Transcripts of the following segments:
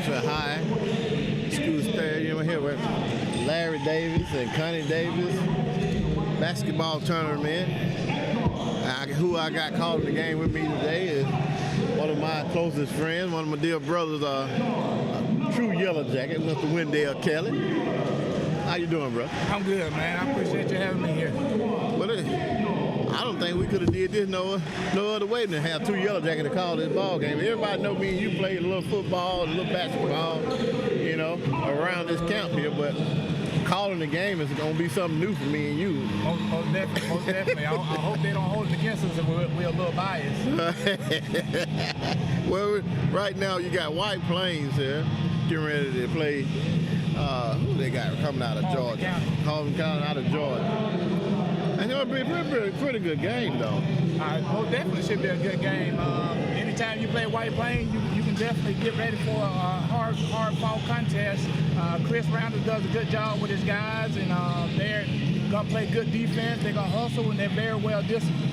Davidson High School Stadium here with Larry Davis and Connie Davis basketball tournament. Who I got called in the game with me today is one of my closest friends, one of my dear brothers, a true Yellow Jacket, Mr. Wendell Kelly. How you doing, bro? I'm good, man. I appreciate you having me here. Well, I don't think we could have did this no other way than to have two Yellow Jackets to call this ball game. Everybody know me and you played a little football, a little basketball, you know, around this camp here, but calling the game is going to be something new for me and you. Most definitely. I hope they don't hold it against us if we're a little biased. Well, right now you got White Plains here getting ready to play. Who they got coming out of Georgia? Paulding County out of Georgia. And it'll be a pretty good game, though. Most definitely should be a good game. Anytime you play White Plains, you can definitely get ready for a hard-fought contest. Chris Rounder does a good job with his guys, and they're going to play good defense. They're going to hustle, and they're very well disciplined.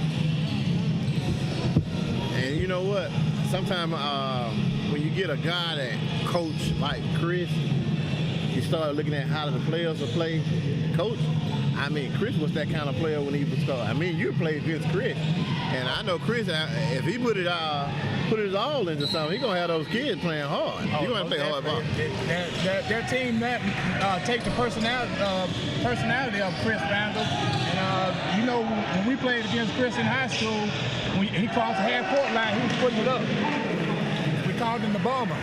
And you know what? Sometimes when you get a guy that coach like Chris, you start looking at how the players will play. Coach, I mean, Chris was that kind of player when he was starting. I mean, you played against Chris, and I know Chris. If he put his all into something, he's gonna have those kids playing hard. He's gonna play hard ball. Their team that take the personality of Chris Randall, and you know, when we played against Chris in high school, when he crossed the half-court line, he was putting it up. We called him the bomber.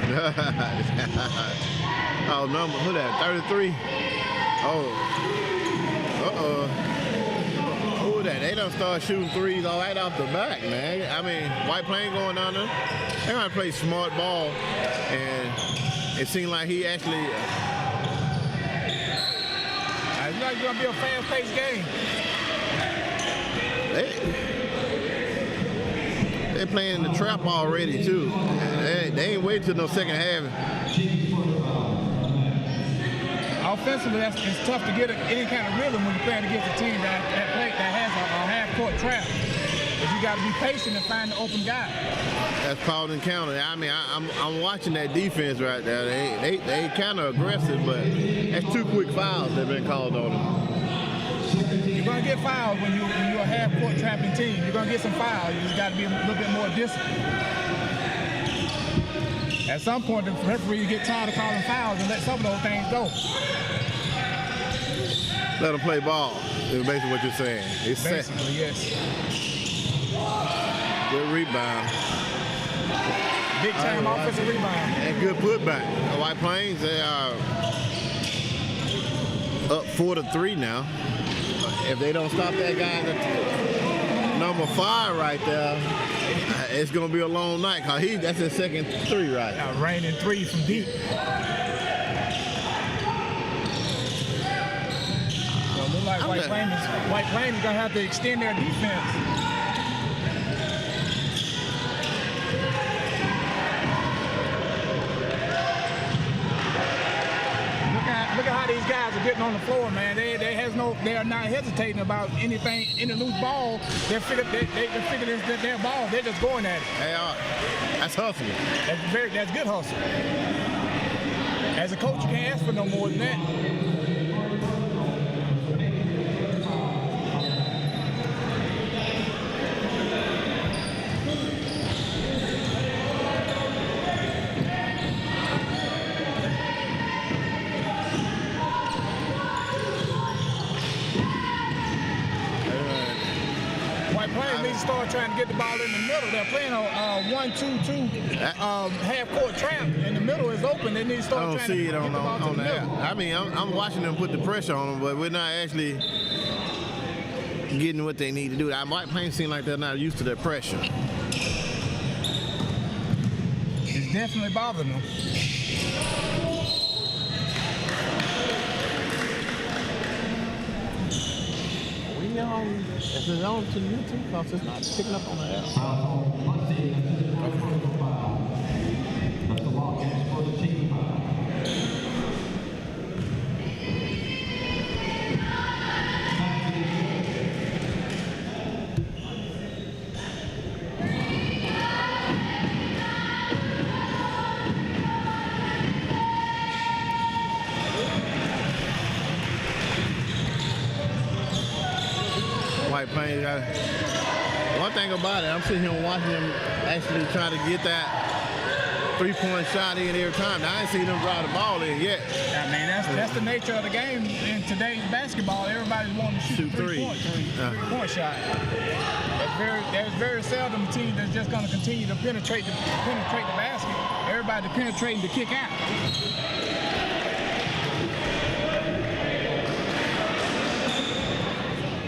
Oh, number, who that? 33. Oh. Who that? They done start shooting threes all right off the back, man. I mean, White Plains going down there. They're going to play smart ball, and it seemed like he actually... It's not going to be a fast-paced game. They're playing the trap already, too. They ain't waiting till no second half. Offensively, it's tough to get any kind of rhythm when you're playing against a team that has a half-court trap. But you got to be patient and find the open guy. That's Paulding County. I mean, I'm watching that defense right there. They kind of aggressive, but that's 2 quick fouls that have been called on them. You're going to get fouled when you're a half-court trapping team. You're going to get some fouls. You just got to be a little bit more disciplined. At some point, the referee get tired of calling fouls and let some of those things go. Let them play ball, is basically what you're saying. It's basically, yes. Good rebound. Big time offensive rebound. And good putback. The White Plains, they are up 4-3 now. If they don't stop that guy at number 5 right there, it's going to be a long night, because that's his second 3 right now. Raining 3 from deep. Well, look like White Plains is going to have to extend their defense. Look at how these guys are getting on the floor, man. They are not hesitating about anything, any loose ball. They figure it's their ball. They're just going at it. They are. That's hustling. That's good hustle. As a coach, you can't ask for no more than that. Plains need to start trying to get the ball in the middle. They're playing a 1-2-2 half-court trap, and the middle is open. They need to start trying to get the ball to the middle. I mean, I'm watching them put the pressure on them, but we're not actually getting what they need to do. White Plains seem like they're not used to that pressure. It's definitely bothering them. If it's on to YouTube, because it's not picking up on the app. That's the ball catch for the team. White Plains. One thing about it, I'm sitting here watching them actually try to get that three-point shot in every time. Now, I ain't seen them drive the ball in yet. I mean, that's the nature of the game in today's basketball. Everybody's wanting to shoot three-point shot. There's very seldom a team that's just going to continue to penetrate the basket. Everybody penetrating to kick out.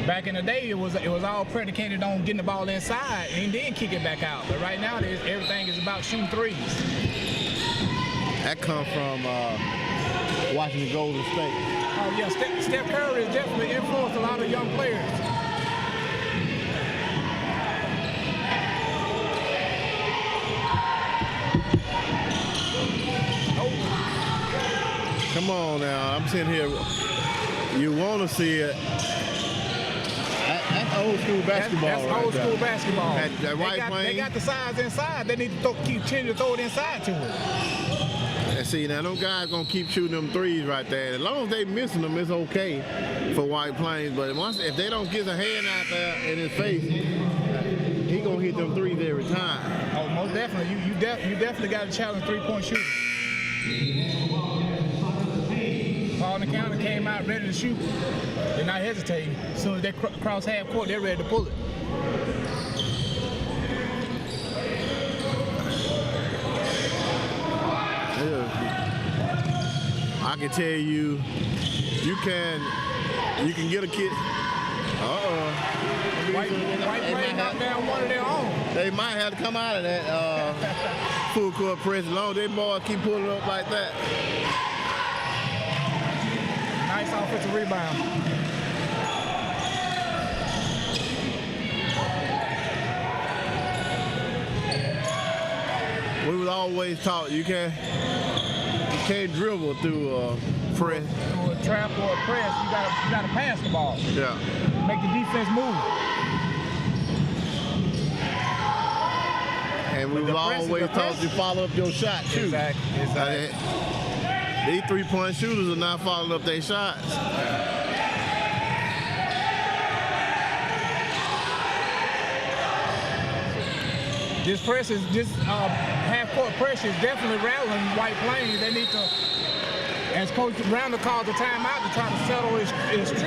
Back in the day, it was all predicated on getting the ball inside and then kick it back out. But right now, everything is about shooting threes. That comes from watching the Golden State. Oh yeah, Steph Curry has definitely influenced a lot of young players. Come on now, I'm sitting here. You want to see it. That's old school basketball. That's right old there. school basketball. They got the size inside. They need to continue to throw it inside to it. And see, now them guys gonna keep shooting them threes right there. As long as they missing them, it's okay for White Plains. But if they don't get a hand out there in his face, he gonna hit them threes every time. Oh, most definitely. You definitely got to challenge three-point shooting. Paulding County came out ready to shoot. They're not hesitating. As soon as they cross half court, they're ready to pull it. I can tell you, you can get a kid. White Plains knocked down one of their own. They might have to come out of that full court press. As long as they boys keep pulling up like that. Nice offensive rebound. We was always taught you can't dribble through a press. Through a trap or a press, you gotta pass the ball. Yeah. Make the defense move. And we was always taught you follow up your shot too. Exactly. These three-point shooters are not following up their shots. This half-court pressure is definitely rattling White Plains. They need to, as Coach Randall called the timeout, to try to settle his troops.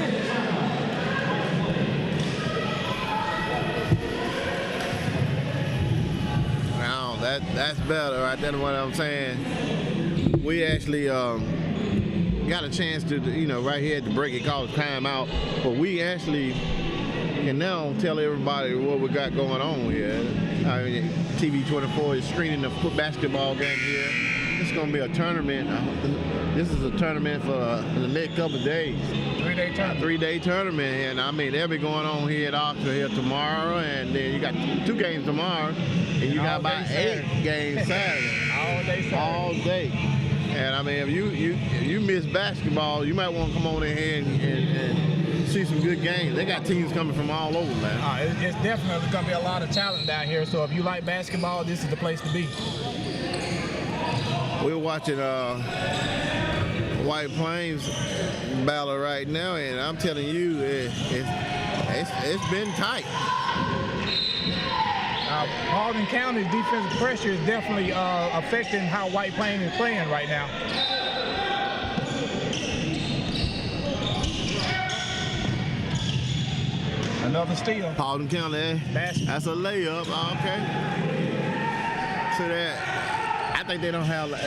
Now that's better, right? That's what I'm saying. We actually got a chance to, right here at the break, it called timeout, but we actually can now tell everybody what we got going on here. I mean, TV 24 is screening the basketball game here. It's going to be a tournament. This is a tournament for the next couple of days. 3-day tournament. 3-day tournament, and I mean they'll be going on here at Oxford here tomorrow, and then you got 2 games tomorrow, and you got about 8 games Saturday. All day Saturday. All day. And I mean, if you miss basketball, you might want to come on in here and see some good games. They got teams coming from all over, man. It's definitely going to be a lot of talent down here. So if you like basketball, this is the place to be. We're watching White Plains battle right now, and I'm telling you, it's been tight. Paulding County's defensive pressure is definitely affecting how White Plains is playing right now. Another steal. Paulding County, that's a layup. Okay. So that, I think they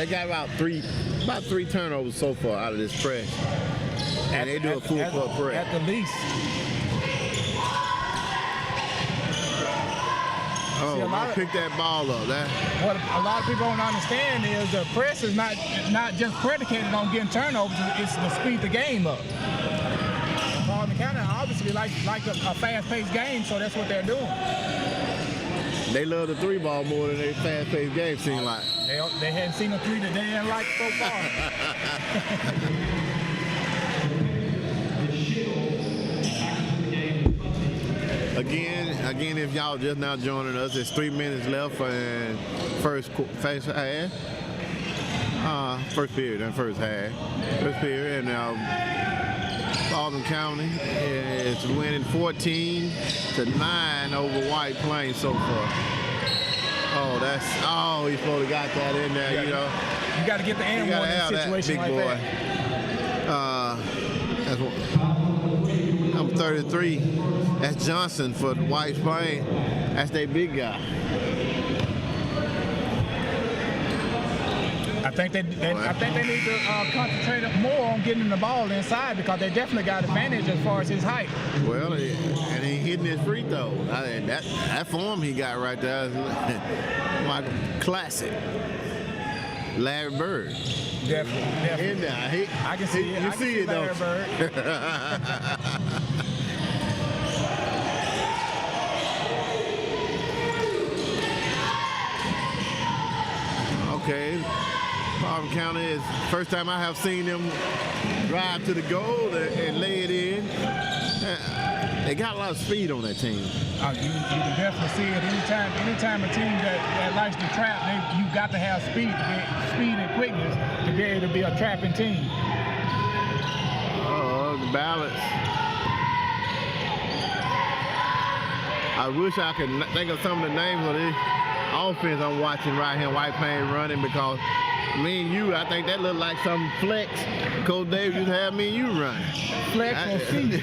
got about three turnovers so far out of this press, and they do a full court press at the least. Oh, pick that ball up. What a lot of people don't understand is the press is not just predicated on getting turnovers. It's to speed the game up. Paulding County obviously like a fast-paced game, so that's what they're doing. They love the 3-ball more than their fast-paced game, seem like. They hadn't seen a 3 that they didn't like so far. Again, if y'all just now joining us, it's 3 minutes left for first half. First period and first half. First period, and Paulding County is winning 14-9 over White Plains so far. Oh, he's supposed to got that in there, you know. You got to get the and one in a situation like that. That's what, number 33. That's Johnson for White Plains. That's their big guy. I think they need to concentrate more on getting the ball inside because they definitely got advantage as far as his height. Well, and he hitting his free throw. That form he got right there is my classic. Larry Bird. Definitely. In there. I can see it. You see it, Larry though. Bird. Okay. Paulding County is first time I have seen them drive to the goal and lay it in. They got a lot of speed on that team. You can definitely see it anytime a team that likes to trap, you got to have speed and quickness to be able to be a trapping team. The balance. I wish I could think of some of the names of this offense I'm watching right here, White Plains running, because me and you, I think that looked like some flex. Coach Davis used to have me and you running. Flex or feet.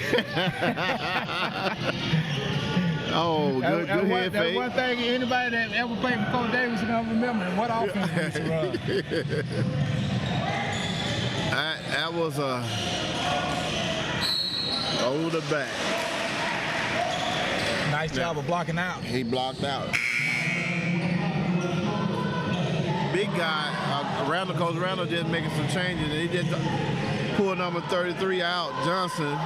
Oh, good head fake. That's one thing anybody that ever played with Coach Davidson don't remember what offense he used to run. That was a over the back. Nice job of blocking out. He blocked out. Big guy, Coach Randall just making some changes, and he just pulled number 33 out, Johnson.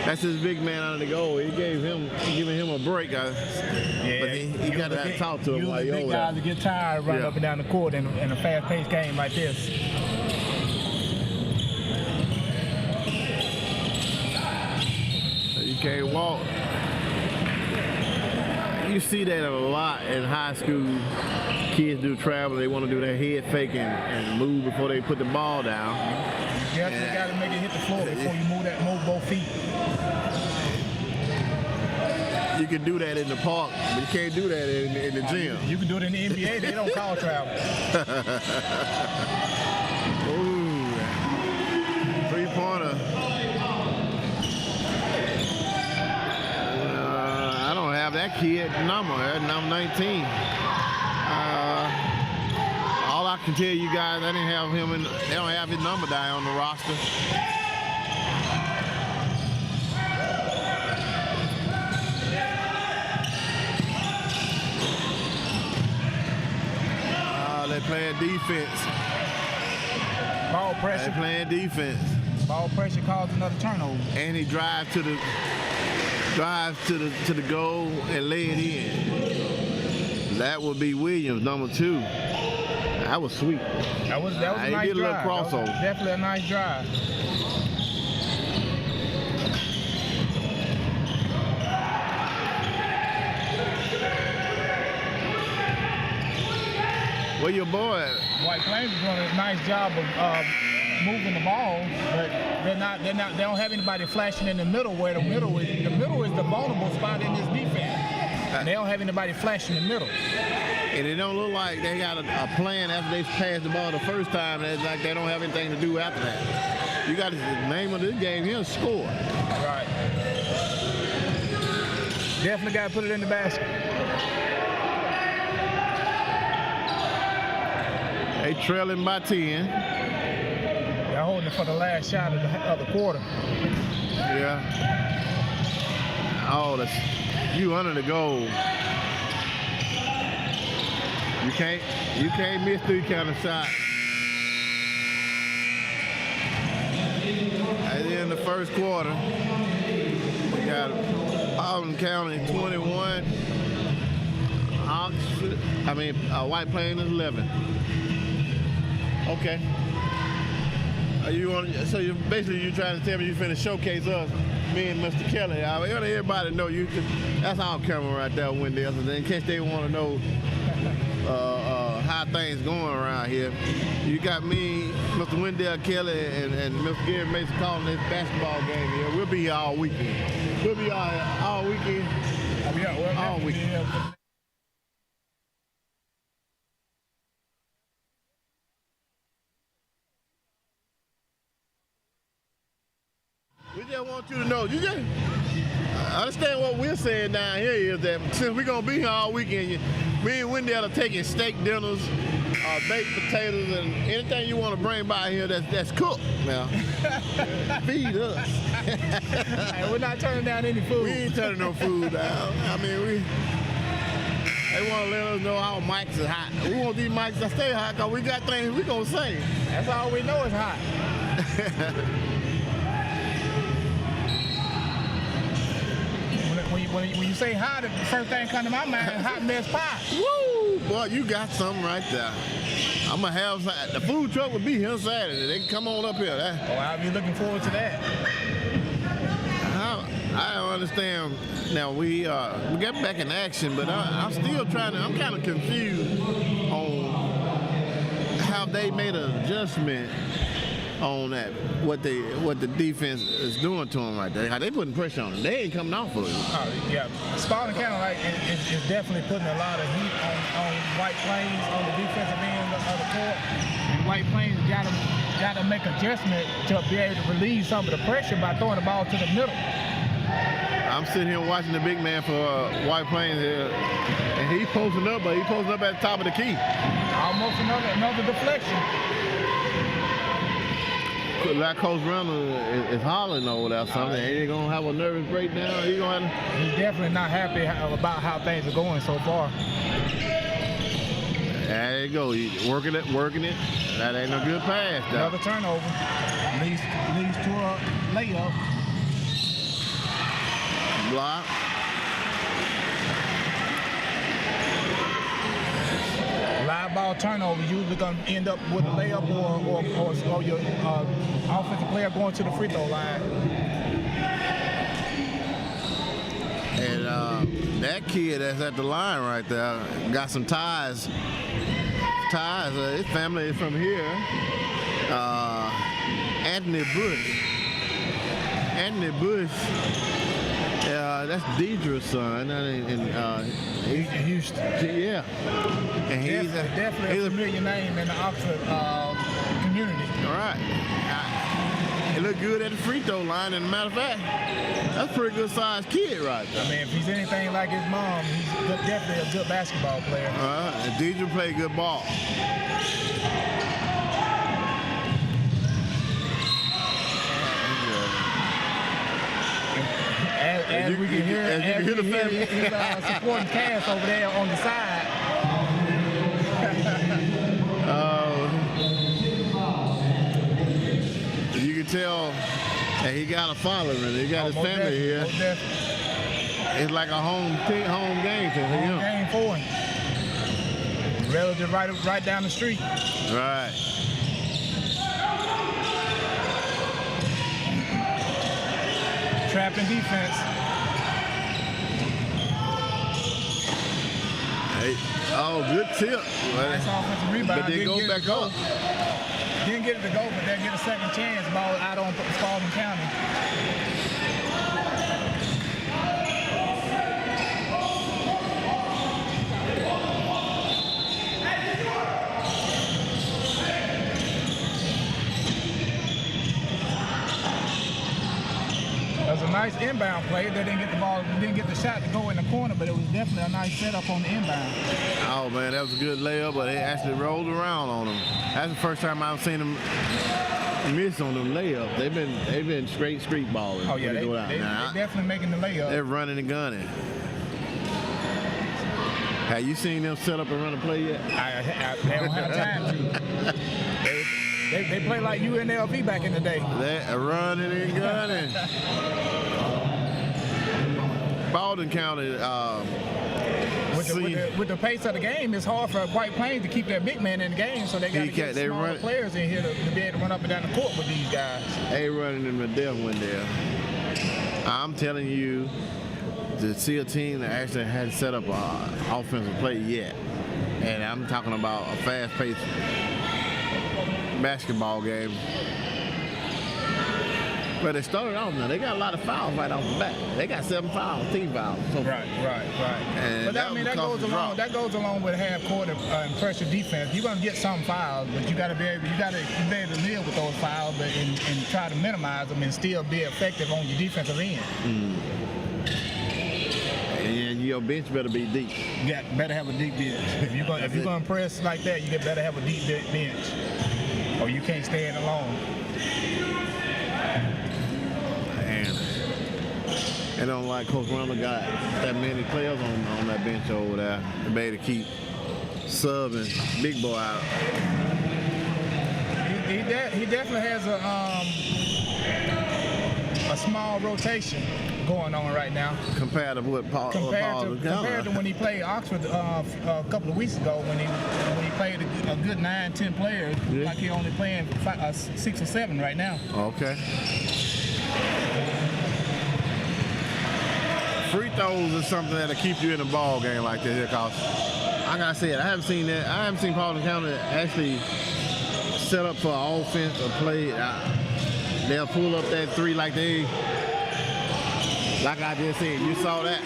That's his big man under the goal. He giving him a break, but he got to talk to him while you're over there. Big guys to get tired running up and down the court in a fast-paced game like this. You can't walk. You see that a lot in high school. Kids do travel, they want to do their head fake and move before they put the ball down. You definitely got to make it hit the floor before you move both feet. You can do that in the park, but you can't do that in the gym. You can do it in the NBA, they don't call travel. Ooh, three-pointer. I don't have that kid number 19. All I can tell you guys, I didn't have him they don't have his number down on the roster. They're playing defense. Ball pressure. They're playing defense. Ball pressure caused another turnover. And he drives to the goal and lay it in. That would be Williams, number 2. That was sweet. That was a nice drive. He did a little crossover. Definitely a nice drive. Where your boy at? White Plains is doing a nice job of moving the ball, but they don't have anybody flashing in the middle where the middle is the vulnerable spot in this defense. And they don't have anybody flashing in the middle. And it don't look like they got a plan after they passed the ball the first time. It's like they don't have anything to do after that. You got the name of this game here, score. Right. Definitely got to put it in the basket. They trailing by 10. They're holding it for the last shot of the quarter. Yeah. Oh, you under the goal. You can't miss these kind of shots. At the end of the first quarter, we got Paulding County 21. White Plains 11. Okay. So you're trying to tell me you finna showcase us, me and Mr. Kelly. I want everybody to know that's our camera right there, Wendell. In case they want to know how how things going around here. You got me, Mr. Wendell Kelly, and Mr. Gary Mason calling this basketball game here. We'll be here all weekend. We'll be all weekend. All weekend. We just want you to know, you just understand what we're saying down here is that since we're going to be here all weekend, me and Wendell are taking steak dinners, baked potatoes, and anything you want to bring by here that's cooked now. Feed us. Hey, we're not turning down any food. We ain't turning no food down. I mean, they want to let us know our mics is hot. We want these mics to stay hot because we got things we going to say. That's all we know is hot. When you say hot, the first thing come to my mind is hot mess pie. Woo! Boy, you got something right there. I'm going to have the food truck will be here Saturday. They can come on up here. I'll be looking forward to that. I don't understand. Now, we got back in action, but I'm still I'm kind of confused on how they made an adjustment on that, what the defense is doing to them right there. How they putting pressure on them. They ain't coming off of it. Yeah, Paulding County is definitely putting a lot of heat on White Plains on the defensive end of the court. And White Plains got to make adjustment to be able to relieve some of the pressure by throwing the ball to the middle. I'm sitting here watching the big man for White Plains here, and he's posting up, but he's posting up at the top of the key. Almost another deflection. Like Coach Reynolds is hollering over there something. He ain't gonna have a nervous breakdown. He's definitely not happy about how things are going so far. There you go. He's working it. That ain't no good pass. Though. Another turnover. Leads to a layup. Block. Live ball turnover usually going to end up with a layup or your offensive player going to the free throw line. And that kid that's at the line right there got some ties. His family is from here. Anthony Bush. That's Deidre's son, he's in Houston. Yeah, and he's definitely a familiar name in the Oxford community. All right, he looked good at the free throw line. And matter of fact, that's a pretty good sized kid right there. I mean, if he's anything like his mom, he's definitely a good basketball player. And Deidre played good ball. As we can hear, he's supporting Cass over there on the side. You can tell that he got a following. He got his family here. It's like a home game for him. Home game for him. Relative right down the street. Right. Trapping defense. Hey, good tip. Nice offensive rebound. But they go back up. Didn't get it to go, but they'll get a second chance. Ball out on Paulding County. That was a nice inbound play. They didn't get the shot to go in the corner, but it was definitely a nice setup on the inbound. Oh man, that was a good layup, but they actually rolled around on them. That's the first time I've seen them miss on them layups. They've been straight street balling. Oh yeah, they definitely making the layup. They're running and gunning. Have you seen them set up and run a play yet? They don't have time to. They play like UNLV back in the day. They're running and gunning. Paulding County. With the pace of the game, it's hard for White Plains to keep their big man in the game, so they got to get smaller players in here to be able to run up and down the court with these guys. They running them to death one there. I'm telling you, to see a team that actually hadn't set up an offensive play yet, and I'm talking about a fast-paced basketball game. But they started off now. They got a lot of fouls right off the bat. They got 7 fouls, team fouls. So Right. And But that goes along with half court and pressure defense. You're gonna get some fouls, but you gotta be able to live with those fouls, but and try to minimize them and still be effective on your defensive end. And your bench better be deep. You better have a deep bench. If you're gonna press like that, you better have a deep bench, or you can't stay in alone. And don't like Coach Randall got that many players on that bench over there. They better keep subbing big boy out. He definitely has a small rotation going on right now. Compared to what Compared to when he played Oxford a couple of weeks ago, when he played a good 9-10 players, like he only playing 6 or 7 right now. Okay. Free throws is something that'll keep you in a ball game like this, because I gotta say it, I haven't seen that. I haven't seen Paulding County actually set up for an offense or play. They'll pull up that 3 like I just said. You saw that?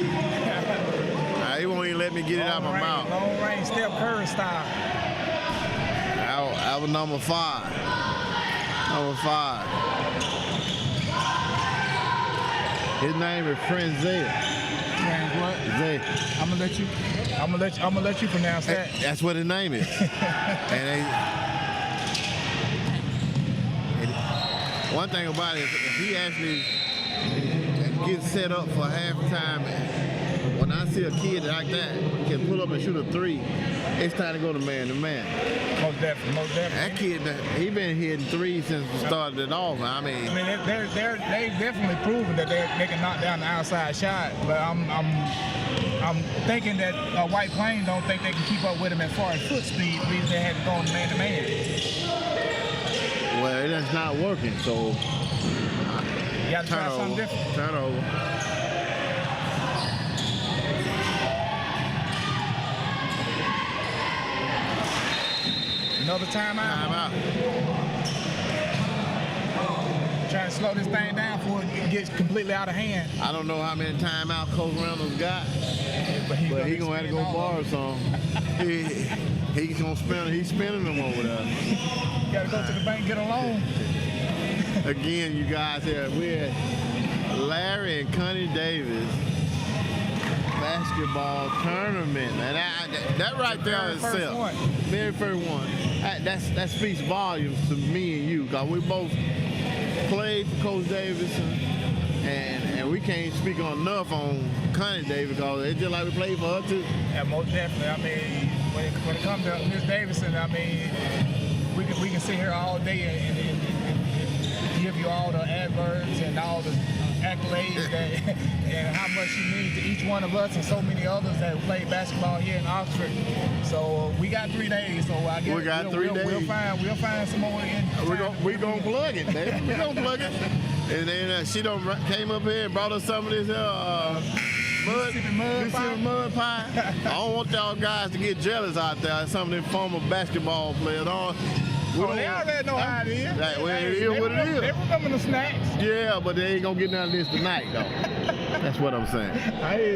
He won't even let me get it out my mouth. Long range, Steph Curry style. That was number 5. Number 5. His name is Frenzy. What? Zay. I'm gonna let you pronounce that. That's what his name is. and one thing about it, if he actually gets set up for halftime, when I see a kid like that can pull up and shoot a 3, it's time to go to man. Most definitely. That kid, he been hitting 3s since we started it off. I mean, they've definitely proven that they can knock down the outside shot. But I'm thinking that White Plains don't think they can keep up with him as far as foot speed. The reason they had to go man to man. Well, it's not working. So you got to try something different. Turnover. Another timeout. Trying to slow this thing down before it gets completely out of hand. I don't know how many timeouts Coach Randall's got, but he's gonna have to go borrow some. He's gonna spend. He's spending them over there. You gotta go to the bank and get a loan. Again, you guys here, we're Larry and Connie Davis basketball tournament, and that right there itself, very first one. That speaks volumes to me and you, because we both played for Coach Davidson, and we can't speak enough on Connie Davis, because it's just like we played for her too. Yeah, most definitely. I mean, when it comes to Miss Davidson, I mean, we can sit here all day and give you all the adverbs and all the accolades and how much she means to each one of us and so many others that play basketball here in Oxford. So we got 3 days. So I guess we got 3 days. We'll find some more. We're gonna plug it, baby. We're gonna plug it. And then she came up here and brought us some of this mud pie. I don't want y'all guys to get jealous out there. Some of them former basketball players. They already know how it is. It is what it is. They remember the snacks. Yeah, but they ain't gonna get none of this tonight, though. That's what I'm saying. I hear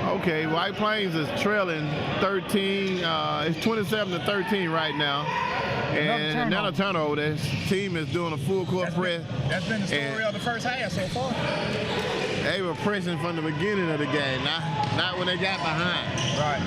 you. Okay, White Plains is trailing 13. It's 27-13 right now. And another turnover. This team is doing a full court press. That's been the story of the first half so far. They were pressing from the beginning of the game, not when they got behind. Right.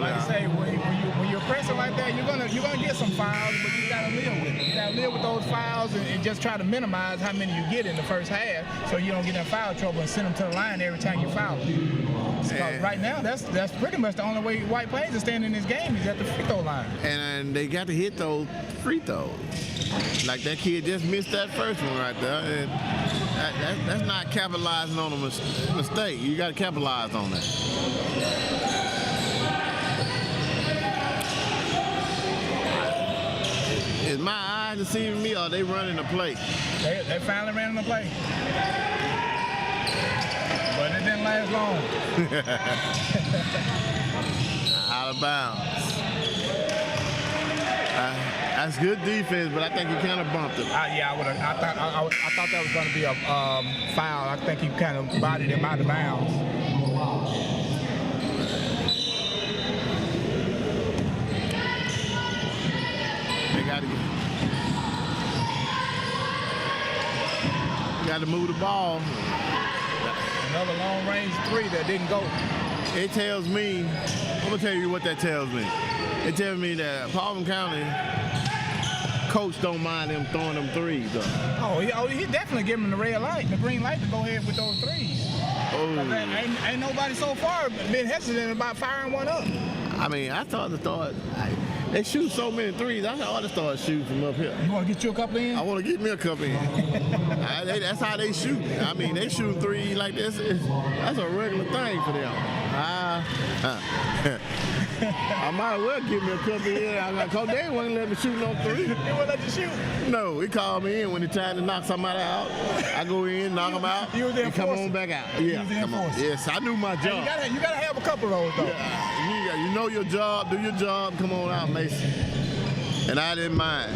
Like I say, when you're pressing like that, you're gonna get some fouls, but you gotta live with it. You gotta live with those fouls and just try to minimize how many you get in the first half, so you don't get in foul trouble and send them to the line every time you foul. Because right now, that's pretty much the only way White Plains is staying in this game is at the free throw line. And they got to hit those free throws. Like that kid just missed that first one right there. And that's not capitalizing on a mistake. You got to capitalize on that. Is my eyes deceiving me, or are they running the play? They finally ran the play. don't last long. Out of bounds. That's good defense, but I think he kind of bumped him. Yeah, I thought that was going to be a foul. I think he kind of bodied him out of bounds. They got to move the ball. Another long-range three that didn't go. It tells me, I'm going to tell you what that tells me. It tells me that Paulding County coach don't mind them throwing them threes, though. Oh, he definitely giving them the red light, the green light to go ahead with those threes. Oh. Ain't nobody so far been hesitant about firing one up. I mean, I started to start. They shoot so many threes. I ought to start shooting from up here. You want to get you a couple in? I want to get me a couple in. That's how they shoot. I mean, they shoot threes like this. That's a regular thing for them. I might as well give me a couple in. Because they wouldn't let me shoot no three. They wouldn't let you shoot? No, he called me in when it's time to knock somebody out. I go in, knock them out, and come on back out. Yeah, come on. Yes, I knew my job. Hey, you gotta have a couple of those, though. Yeah, you know your job, do your job, come on out, Mason. And I didn't mind.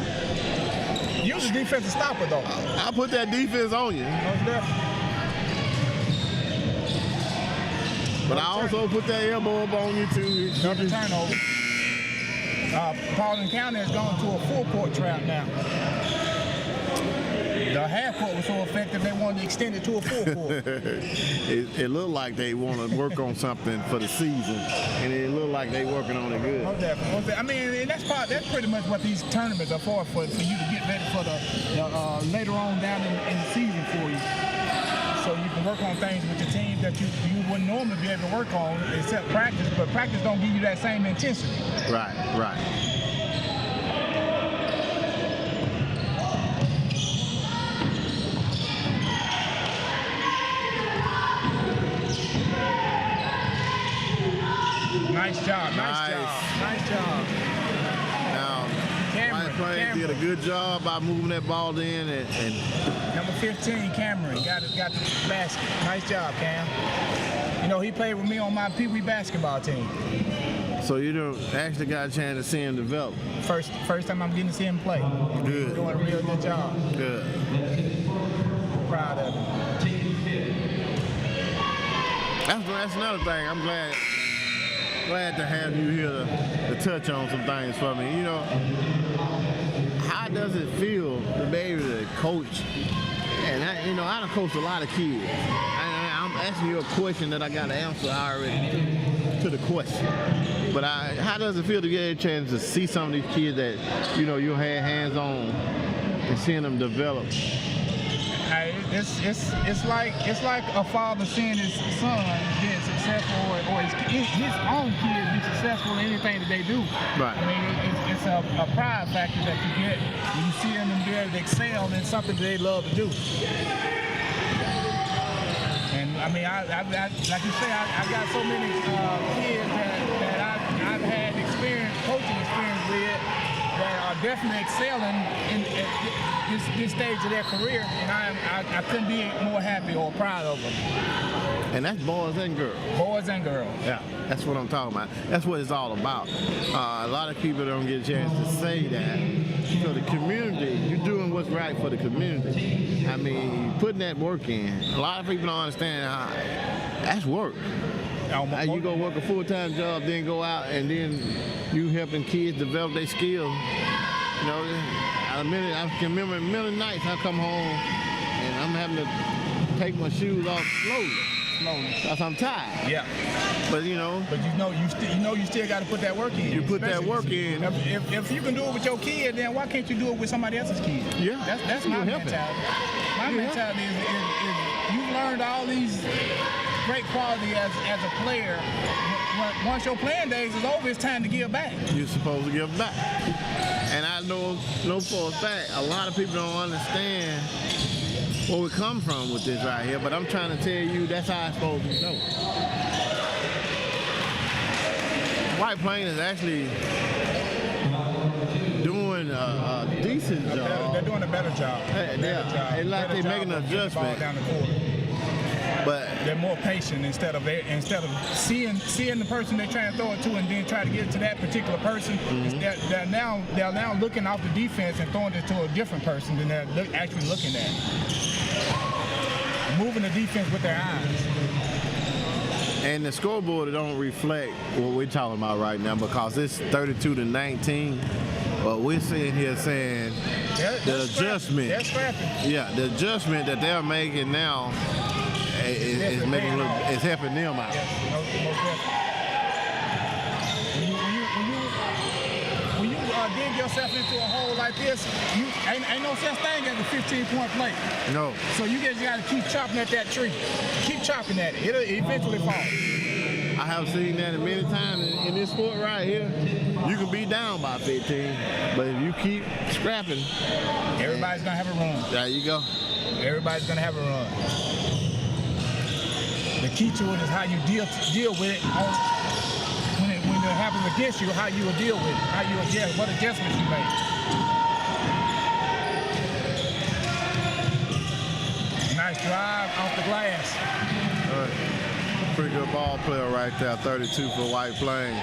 You're the defensive stopper, though. I put that defense on you. Most definitely. But I also put that elbow up on you, too. Another turnover. Paulding County has gone to a full-court trap now. The half-court was so effective, they wanted to extend it to a full-court. It looked like they want to work on something for the season, and it looked like they working on it good. Most definitely. I mean, and that's pretty much what these tournaments are for you to get ready for the later on down in the season for you. So you can work on things with your team that you wouldn't normally be able to work on except practice, but practice don't give you that same intensity. Right. Nice job. Now, Cameron did a good job by moving that ball in and number 15, Cameron, got the basket. Nice job, Cam. You know, he played with me on my Pee Wee basketball team. So you don't actually got a chance to see him develop. First time I'm getting to see him play. Good. He's doing a real good job. Good. Proud of him. That's another thing. I'm glad to have you here to touch on some things for me. You know, how does it feel to be able to coach? And I done coached a lot of kids. I'm asking you a question that I got to answer already to the question. But how does it feel to get a chance to see some of these kids that you had hands on and seeing them develop? It's like a father seeing his son being successful or his own kids be successful in anything that they do. Right. I mean, it's a pride factor that you get when you see them be able to excel in something that they love to do. And I mean, like you say, I've got so many kids that I've had coaching experience with that are definitely excelling in this stage of their career, and I couldn't be more happy or proud of them. And that's boys and girls. Boys and girls. Yeah, that's what I'm talking about. That's what it's all about. A lot of people don't get a chance to say that. So the community, you're doing what's right for the community. I mean, putting that work in. A lot of people don't understand how that's work. You go work a full-time job, then go out, and then you helping kids develop their skills. You know, I can remember many nights I come home and I'm having to take my shoes off slowly because I'm tired. Yeah. But you still got to put that work in. You put that work in. If you can do it with your kid, then why can't you do it with somebody else's kid? Yeah. That's my mentality. My mentality is you've learned all these great quality as a player. Once your playing days is over, it's time to give back. You're supposed to give back. And I know for a fact, a lot of people don't understand where we come from with this right here, but I'm trying to tell you that's how it's supposed to go. White Plains is actually doing a decent job. They're doing a better job. It's like they're making an adjustment. But they're more patient instead of seeing the person they're trying to throw it to and then try to get it to that particular person. They're now looking off the defense and throwing it to a different person than they're actually looking at. Moving the defense with their eyes. And the scoreboard don't reflect what we're talking about right now because it's 32-19. But we're sitting here saying the adjustment. They're scrapping. Yeah, the adjustment that they're making now is making it's helping them out. Yes, most definitely. When you dig yourself into a hole like this, ain't no such thing as a 15-point play. No. So you just got to keep chopping at that tree. Keep chopping at it. It'll eventually fall. I have seen that many times in this sport right here. You can be down by 15, but if you keep scrapping, everybody's gonna have a run. There you go. Everybody's gonna have a run. The key to it is how you deal with it when it happens against you. How you will deal with it. How you adjust. What adjustments you make. Nice drive off the glass. All right. Pretty good ball player right there, 32 for White Plains.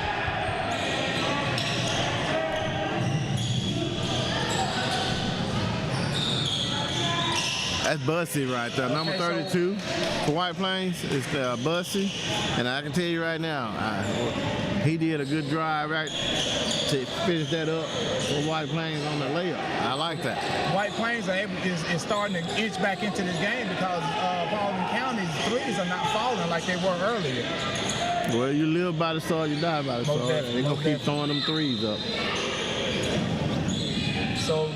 That's Bussy right there. Okay, number 32 for White Plains is Bussy. And I can tell you right now, he did a good drive right to finish that up for White Plains on the layup. I like that. White Plains is starting to inch back into this game because Paulding County's threes are not falling like they were earlier. Well, you live by the sword, you die by the sword. They're going to keep throwing them threes up. So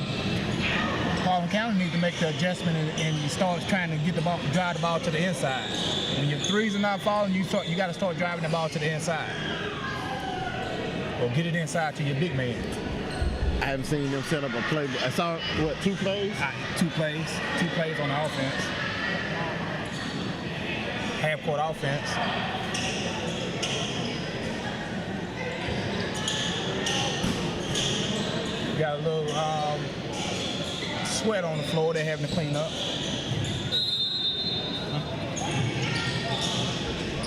Paulding County needs to make the adjustment and start trying to get the ball, drive the ball to the inside. When your threes are not falling, you got to start driving the ball to the inside. Or get it inside to your big man. I haven't seen them set up a play. I saw, what, 2 plays? 2 plays. 2 plays on the offense. Half-court offense. Got a little sweat on the floor they're having to clean up.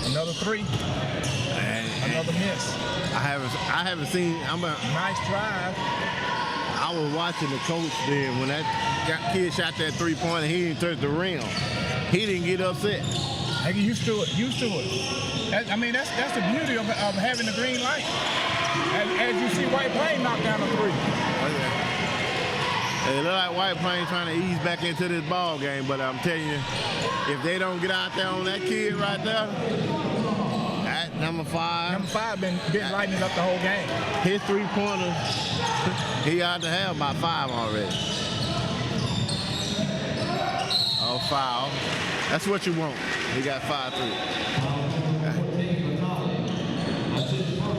Another 3. Another miss. I haven't seen. Nice drive. I was watching the coach then when that kid shot that 3-pointer. He didn't touch the rim. He didn't get upset. Hey, used to it. Used to it. That's the beauty of having the green light. As you see White Plains knock down a 3. Okay. It look like White Plains trying to ease back into this ball game, but I'm telling you, if they don't get out there on that kid right there, that number 5. Number 5 been lighting it up the whole game. His 3-pointer, he ought to have about 5 already. Oh, foul. That's what you want. He got 5 3.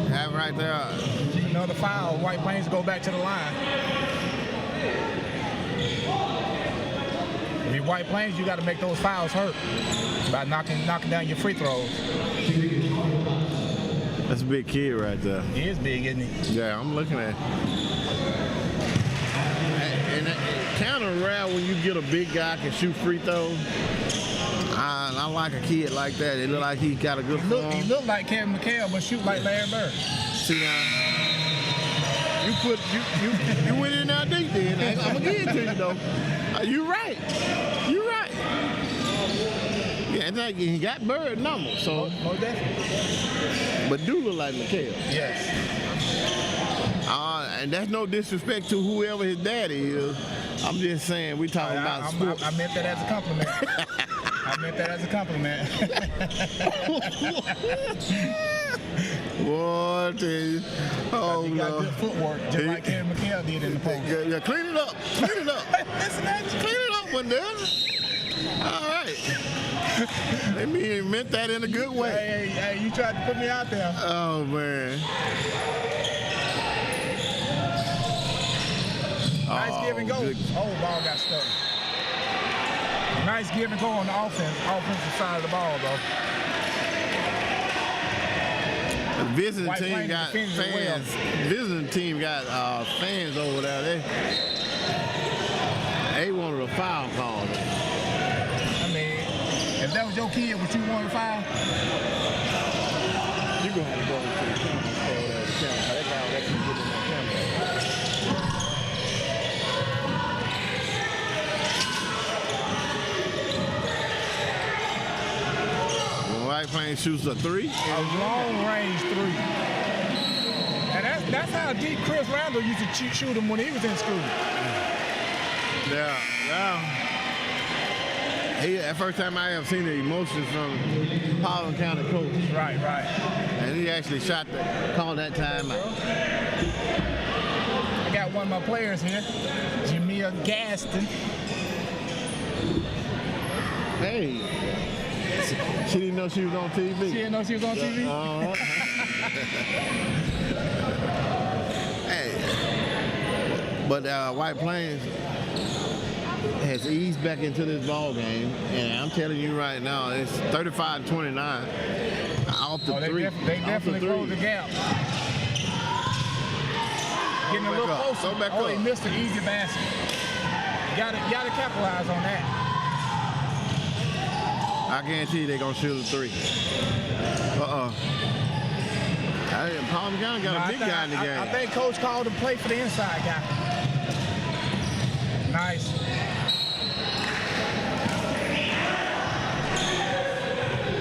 That right there. Another foul. White Plains go back to the line. If you're White Plains, you got to make those fouls hurt by knocking down your free throws. That's a big kid right there. He is big, isn't he? Yeah, I'm looking at it. And it's kind of rare when you get a big guy can shoot free throws. I like a kid like that. It look like he got a good form. He look like Kevin McHale, but shoot like Larry Bird. See now, you went in there deep then. I'm gonna give it to you though. You right. You right. Yeah, it's like he got Bird number, so. Most definitely. But do look like McHale. Yes. And that's no disrespect to whoever his daddy is. I'm just saying we talking about sports. I meant that as a compliment. I meant that as a compliment. What is? Oh he got good footwork, just like Kevin McHale did in the post. Yeah, clean it up. Clean it up. Listen at you. Clean it up, one day. All right. They meant that in a good way. Hey, you tried to put me out there. Oh man. Nice give and go. Good. Oh, ball got stuck. Nice give and go on the offensive side of the ball, though. The visiting team Plains got defends it well. fans. Visiting team got fans over there. They wanted a foul call. I mean, as If that was your kid, would you want to file? You're going to have to go to the camera. That guy will let you get in that camera. When White Plains shoots a 3? A long range 3. And that's how deep Chris Randall used to shoot him when he was in school. Yeah. That first time I ever seen the emotions from Paulding County coach. Right. And he actually called that time out. I got one of my players here, Jamia Gaston. Hey, she didn't know she was on TV. She didn't know she was on TV? Hey, but White Plains has eased back into this ball game, and I'm telling you right now, it's 35-29 off the three. They definitely closed the gap. Getting a little closer. He missed an easy basket. You gotta capitalize on that. I guarantee they're gonna shoot a 3. Paulding County got a big guy in the game. I think Coach called him play for the inside guy. Nice.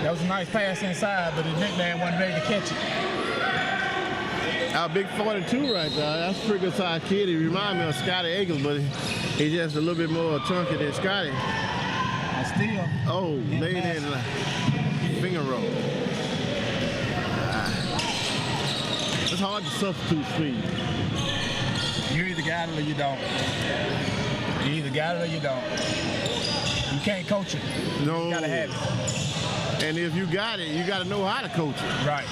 That was a nice pass inside, but his big man wasn't ready to catch it. Our big 42 right there. That's a pretty good sized kid. He reminds me of Scotty Eagles, but he's just a little bit more chunky than Scotty. And still. Laid in a finger roll. It's hard to substitute speed. You either got it or you don't. You either got it or you don't. You can't coach it. No. You gotta have it. And if you got it, you gotta know how to coach it. Right.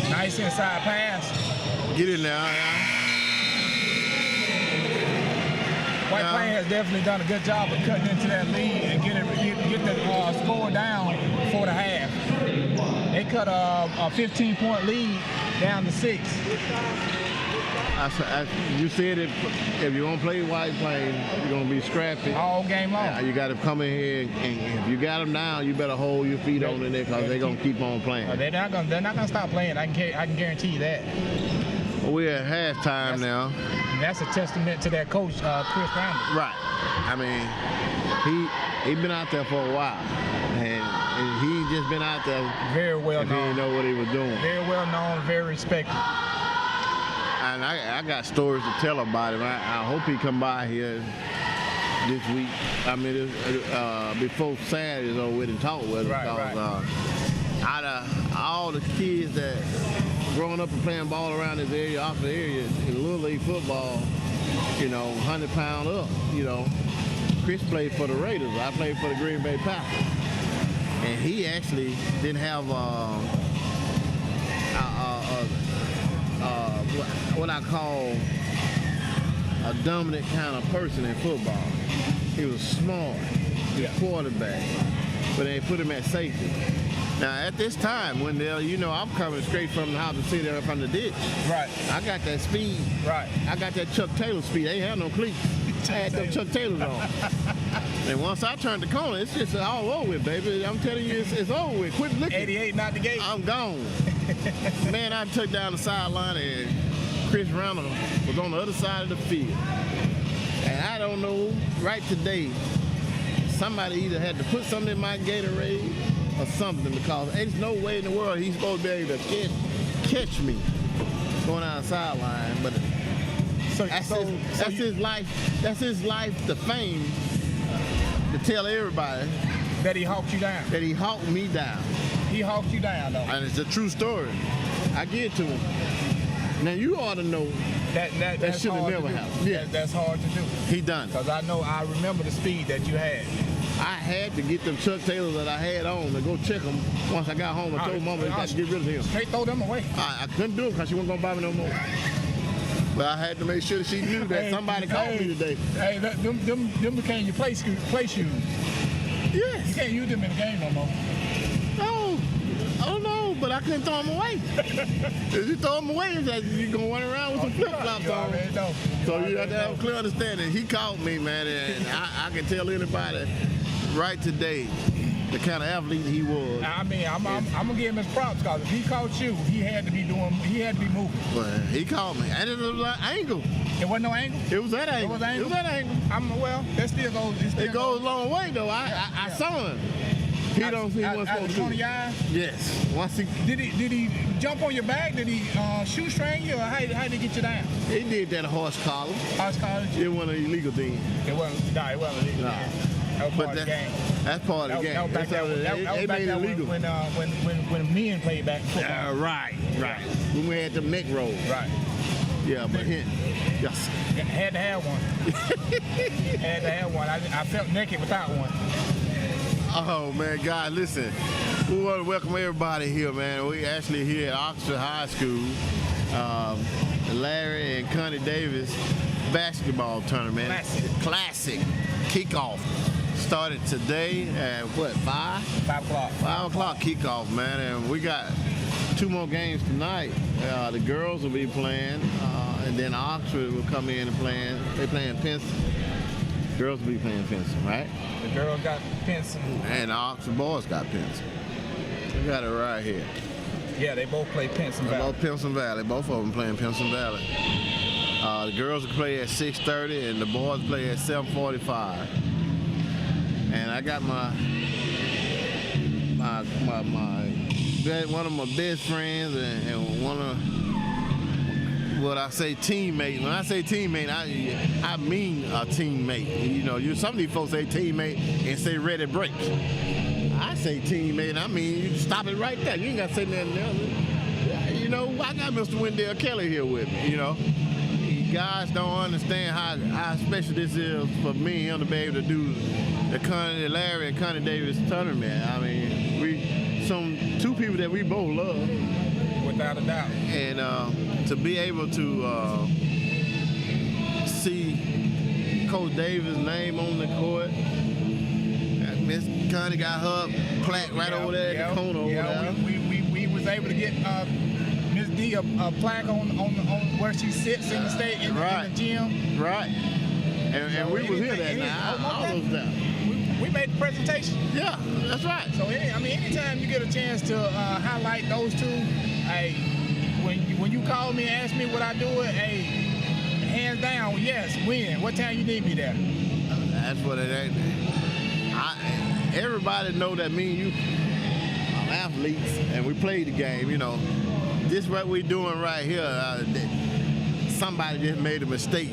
Nice inside pass. Get in there. White Plains has definitely done a good job of cutting into that lead and get the score down before the half. They cut a 15-point lead down to 6. You said if you're gonna play White Plains, you're gonna be scrappy all game long. You got to come in here, and if you got them down, you better hold your feet on in there because they're gonna keep on playing. They're not gonna stop playing. I can guarantee you that. Well, we're at halftime now. And that's a testament to that coach, Chris Randall. Right. I mean, he been out there for a while, and he just been out there very well known. He didn't know what he was doing. Very well known, very respected. And I got stories to tell about him. I hope he come by here this week. I mean, before Saturday's over with and talk with him. Right. Out of all the kids that growing up and playing ball around this area, off the area, in Little League football, 100 pound up, Chris played for the Raiders. I played for the Green Bay Packers. And he actually didn't have what I call a dominant kind of person in football. He was smart, he was quarterback, but they put him at safety. Now at this time, when I'm coming straight from the house to sit there from the ditch. Right. I got that speed. Right. I got that Chuck Taylor speed. I ain't had no cleats. I had them Chuck Taylors on. And once I turned the corner, it's just all over with, baby. I'm telling you, it's over with. Quit looking. 88, not the gate. I'm gone. Man, I took down the sideline and Chris Randall was on the other side of the field. And I don't know, right today, somebody either had to put something in my Gatorade or something, because there's no way in the world he's supposed to be able to catch me going down the sideline. But that's his life. That's his life to fame, to tell everybody that he hawked you down. That he hawked me down. He hawked you down, though. And it's a true story. I give it to him. Now you ought to know that should have never happened. Yeah. That's hard to do. He done. Because I remember the speed that you had. I had to get them Chuck Taylors that I had on to go check them. Once I got home, I told Mama I got to get rid of him. Straight throw them away. I couldn't do it because she wasn't going to buy me no more. But I had to make sure that she knew that somebody called me today. Hey, them became your play shoes. Yes. You can't use them in the game no more. No. I don't know, but I couldn't throw them away. If you throw them away, you're going to run around with some flip-flops on. So you have to have a clear understanding. He called me, man, and I can tell anybody right today, the kind of athlete he was. I mean, I'm gonna give him his props because if he caught you, he had to be moving. Well, he caught me, and it was an angle. It wasn't no angle. It was that angle. It was angle. It was that angle. Well, that still goes. It goes a long way though. I saw him. He don't see what's supposed to do. Yes. Once he did he jump on your back? Did he shoestring you, or how did he get you down? He did that horse collar. Horse collar. It wasn't illegal then. It wasn't illegal. Nah. That was part of the game. That's part of the game. That was back They made it illegal. When men played back football. Right. When we had the neck roll. Right. Yeah, but yes. Had to have one. Had to have one. I felt naked without one. Oh man, guys, listen. We want to welcome everybody here, man. We actually here at Oxford High School. Larry and Connie Davis basketball tournament. Classic kickoff. Started today at what, 5? 5 o'clock. 5 o'clock kickoff, man. And we got 2 more games tonight. The girls will be playing, and then Oxford will come in and playing. They playing Pinson. Girls will be playing Pinson, right? The girls got Pinson. And the Oxford boys got Pinson. We got it right here. Yeah, they both play Pinson Valley. Both Pinson Valley. Both of them playing Pinson Valley. The girls will play at 6:30 and the boys play at 7:45. And I got one of my best friends and one of what I say teammate. When I say teammate, I mean a teammate. You know, some of these folks say teammate and say ready break. I say teammate, I mean you stop it right there. You ain't got to say nothing else. You know, I got Mr. Wendell Kelly here with me, you know. You guys don't understand how special this is for me and him to be able to do the Larry and Connie Davis tournament. I mean, we 2 people that we both love. Without a doubt. And to be able to see Coach Davis' name on the court. Miss Connie got her plaque right over there in the corner over there. We was able to get Miss D a plaque on where she sits in the state in the gym. Right. And we was here that night. I was there. We made the presentation. Yeah, that's right. So anytime you get a chance to highlight those 2, hey, when you call me and ask me what I do it, hey, hands down, yes, when? What time you need me there? That's what it is. Everybody know that me and you are athletes and we play the game, you know. This what we doing right here. Somebody just made a mistake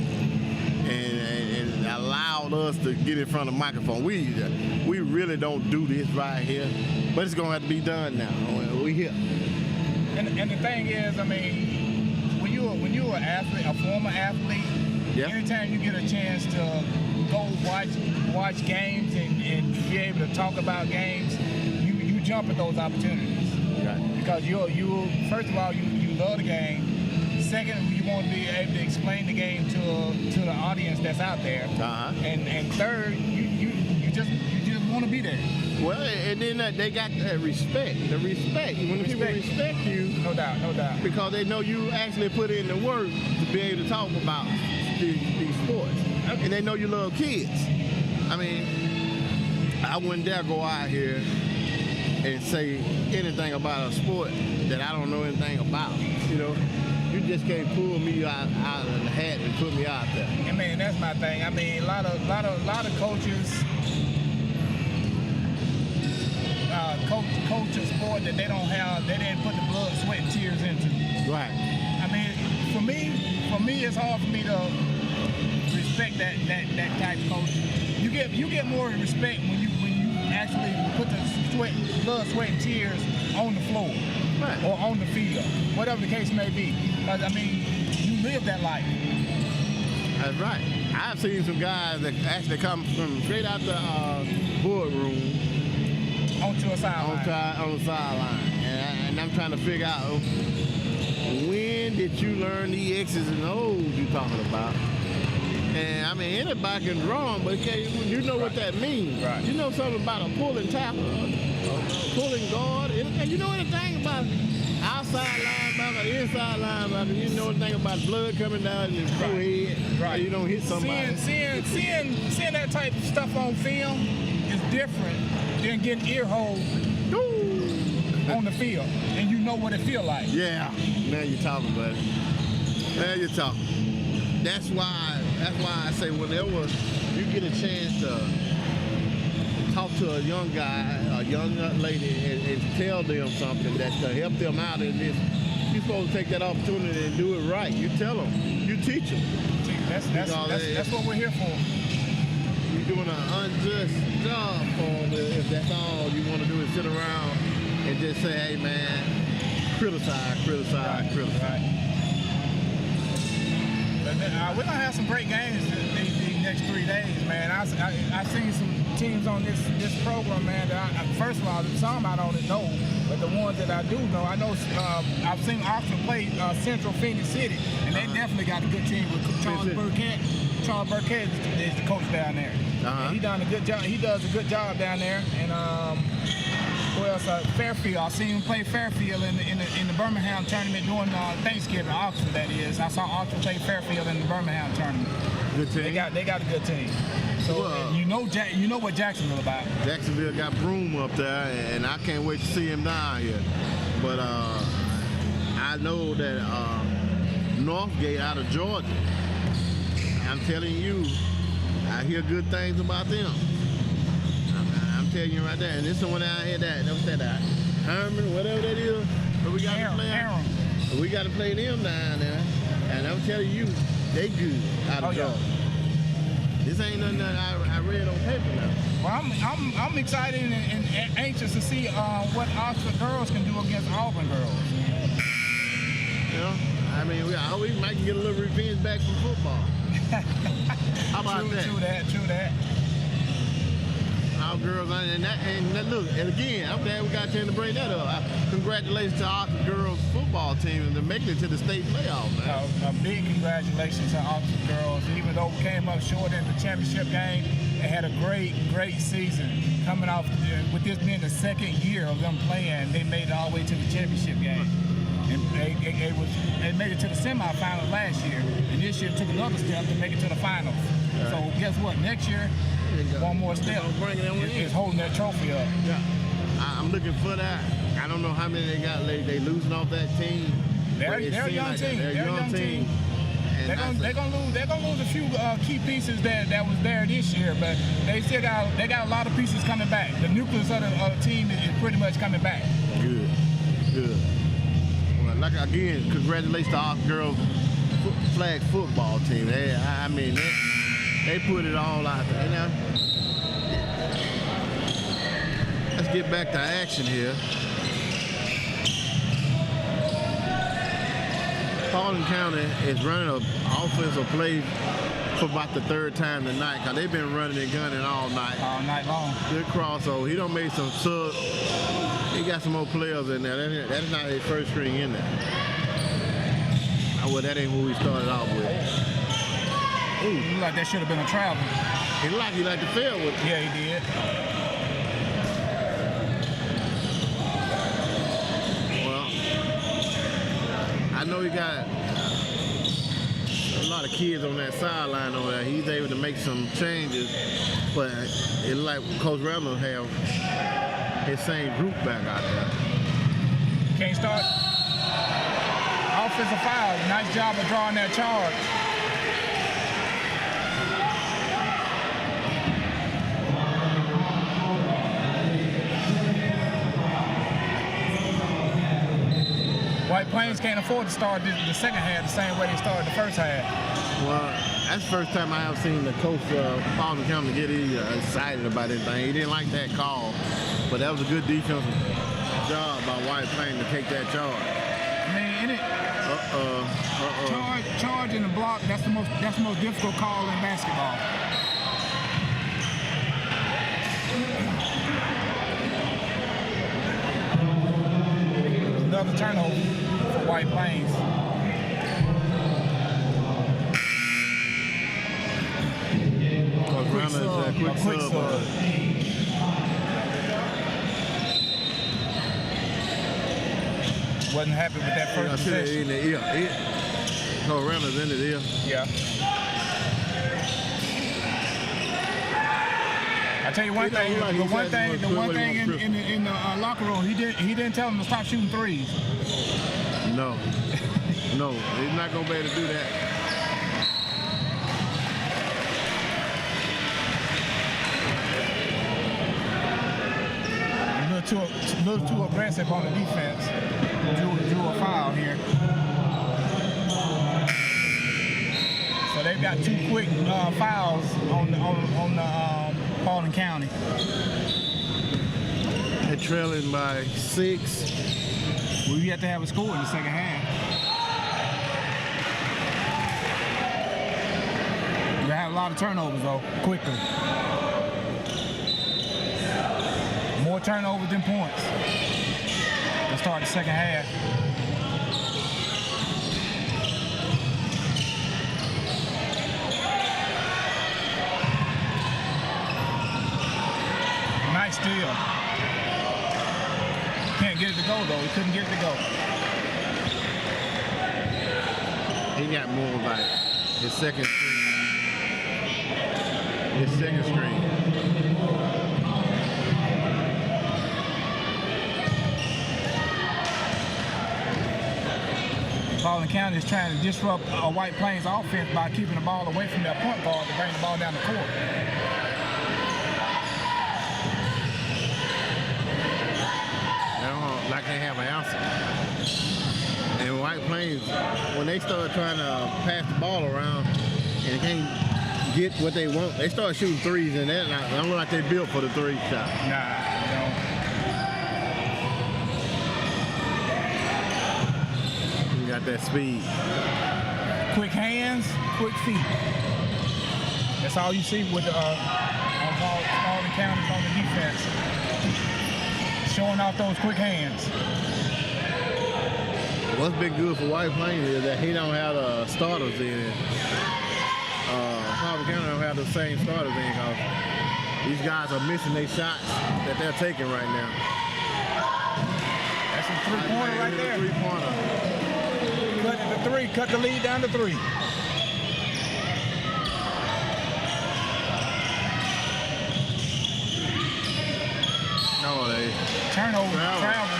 and allowed us to get in front of the microphone. We really don't do this right here, but it's gonna have to be done now. We here. And the thing is, I mean, when you're an athlete, a former athlete, anytime you get a chance to go watch games and be able to talk about games, you jump at those opportunities. Right. Because you first of all you love the game. Second, you want to be able to explain the game to the audience that's out there. And third, you just want to be there. Well, and then they got that respect. The respect. When people respect you, no doubt, because they know you actually put in the work to be able to talk about these sports, and they know you love kids. I mean, I wouldn't dare go out here and say anything about a sport that I don't know anything about. You know, you just can't pull me out of the hat and put me out there. I mean, that's my thing. I mean, a lot of coaches. Coach a sport that they didn't put the blood, sweat, and tears into. Right. I mean, for me, it's hard for me to respect that type of coach. You get more respect when you actually put the blood, sweat, and tears on the floor, right, or on the field, whatever the case may be. Because I mean, you live that life. That's right. I've seen some guys that actually come from straight out the boardroom. Onto a sideline. On the sideline. And I'm trying to figure out, when did you learn the X's and O's you're talking about? And I mean, anybody can draw them, but you know what that means. Right. You know something about a pulling tackle, pulling guard, anything. You know anything about outside linebacker, inside linebacker. You know anything about blood coming down your forehead. Right. You don't hit somebody. Seeing that type of stuff on film is different than getting ear hole on the field, and you know what it feel like. Yeah, now you're talking, buddy. Now you're talking. That's why I say whenever you get a chance to talk to a young guy, a young lady, and tell them something that to help them out in this, you're supposed to take that opportunity and do it right. You tell them, you teach them. That's what we're here for. You're doing an unjust job for them if that's all you want to do is sit around and just say, hey man, criticize. Right. But we're gonna have some great games these next 3 days, man. I've seen some teams on this program, man. That first of all, some I don't know, but the ones that I do know, I know I've seen Oxford play Central Phoenix City, and they definitely got a good team with Charles Burkett. Charles Burkett is the coach down there. He done a good job. He does a good job down there, and who else? Fairfield. I seen him play Fairfield in the Birmingham tournament during Thanksgiving. Oxford, that is. I saw Oxford play Fairfield in the Birmingham tournament. Good team. They got a good team. So you know what Jacksonville about. Jacksonville got Broom up there, and I can't wait to see him down here. But I know that Northgate out of Georgia. I'm telling you, I hear good things about them. I'm telling you right there, and this is the one out here what's that? Herman, whatever that is. But we got to play. We got to play them down there, and I'm telling you, they good out of Georgia. This ain't nothing that I read on paper now. Well, I'm excited and anxious to see what Oxford girls can do against Auburn girls. You know, I mean, we might get a little revenge back from football. How about that? True that. Our girls, and look, and again, I'm glad we got a chance to bring that up. Congratulations to Oxford girls football team and making it to the state playoff, man. A big congratulations to Oxford girls. Even though we came up short in the championship game, they had a great season. Coming off with this being the second year of them playing, they made it all the way to the championship game. And they made it to the semifinals last year, and this year took another step to make it to the finals. Right. So guess what? Next year, one more step is holding that trophy up. Yeah, I'm looking for that. I don't know how many they got. They losing off that team. They're a young team. They're a young team. They're gonna lose a few key pieces that was there this year, but they got a lot of pieces coming back. The nucleus of the team is pretty much coming back. Good. Like again, congratulations to our girls flag football team. They put it all out there. Now, let's get back to action here. Paulding County is running an offensive play for about the third time tonight, because they've been running and gunning all night. All night long. Good crossover. He done made some subs. He got some more players in there. That's not his first string in there. Well, that ain't who we started off with. Ooh, looked like that should have been a travel. He liked the field with it. Yeah, he did. Well, I know he got a lot of kids on that sideline over there. He's able to make some changes, but it like Coach Randall have his same group back out there. Can't start. Offensive foul. Nice job of drawing that charge. White Plains can't afford to start the second half the same way they started the first half. Well, that's the first time I have seen the coach Paulding County get excited about anything. He didn't like that call, but that was a good defensive job by White Plains to take that charge. I mean, charge in the block, that's the most difficult call in basketball. Another turnover for White Plains. Quick sub. Wasn't happy with that first possession. No, Reynolds in the ear. Yeah. I tell you one thing. He The one said thing in the locker room, he didn't tell him to stop shooting threes. No, no, he's not gonna be able to do that. A little too aggressive on the defense. Drew a foul here. So they've got 2 quick fouls on the Paulding County. They're trailing by 6. We have to have a score in the second half. We have a lot of turnovers though, quickly. More turnovers than points. Let's start the second half. Nice steal. Can't get it to go though. He couldn't get it to go. He got more like his second screen. His second screen. Paulding County is trying to disrupt White Plains offense by keeping the ball away from their point guard to bring the ball down the court. They don't like they have an answer. And White Plains, when they start trying to pass the ball around and they can't get what they want, they start shooting threes, and they don't look like they built for the 3 shot. Nah, Got that speed. quick hands, quick feet. That's all you see with on Paulding County on the defense. Showing off those quick hands. What's been good for White Plains is that he don't have the starters in it. Paulding County don't have the same starters in because these guys are missing their shots that they're taking right now. That's a 3-pointer right there. 3-pointer. Cut it to 3, cut the lead down to 3. No, they Turnover, travel.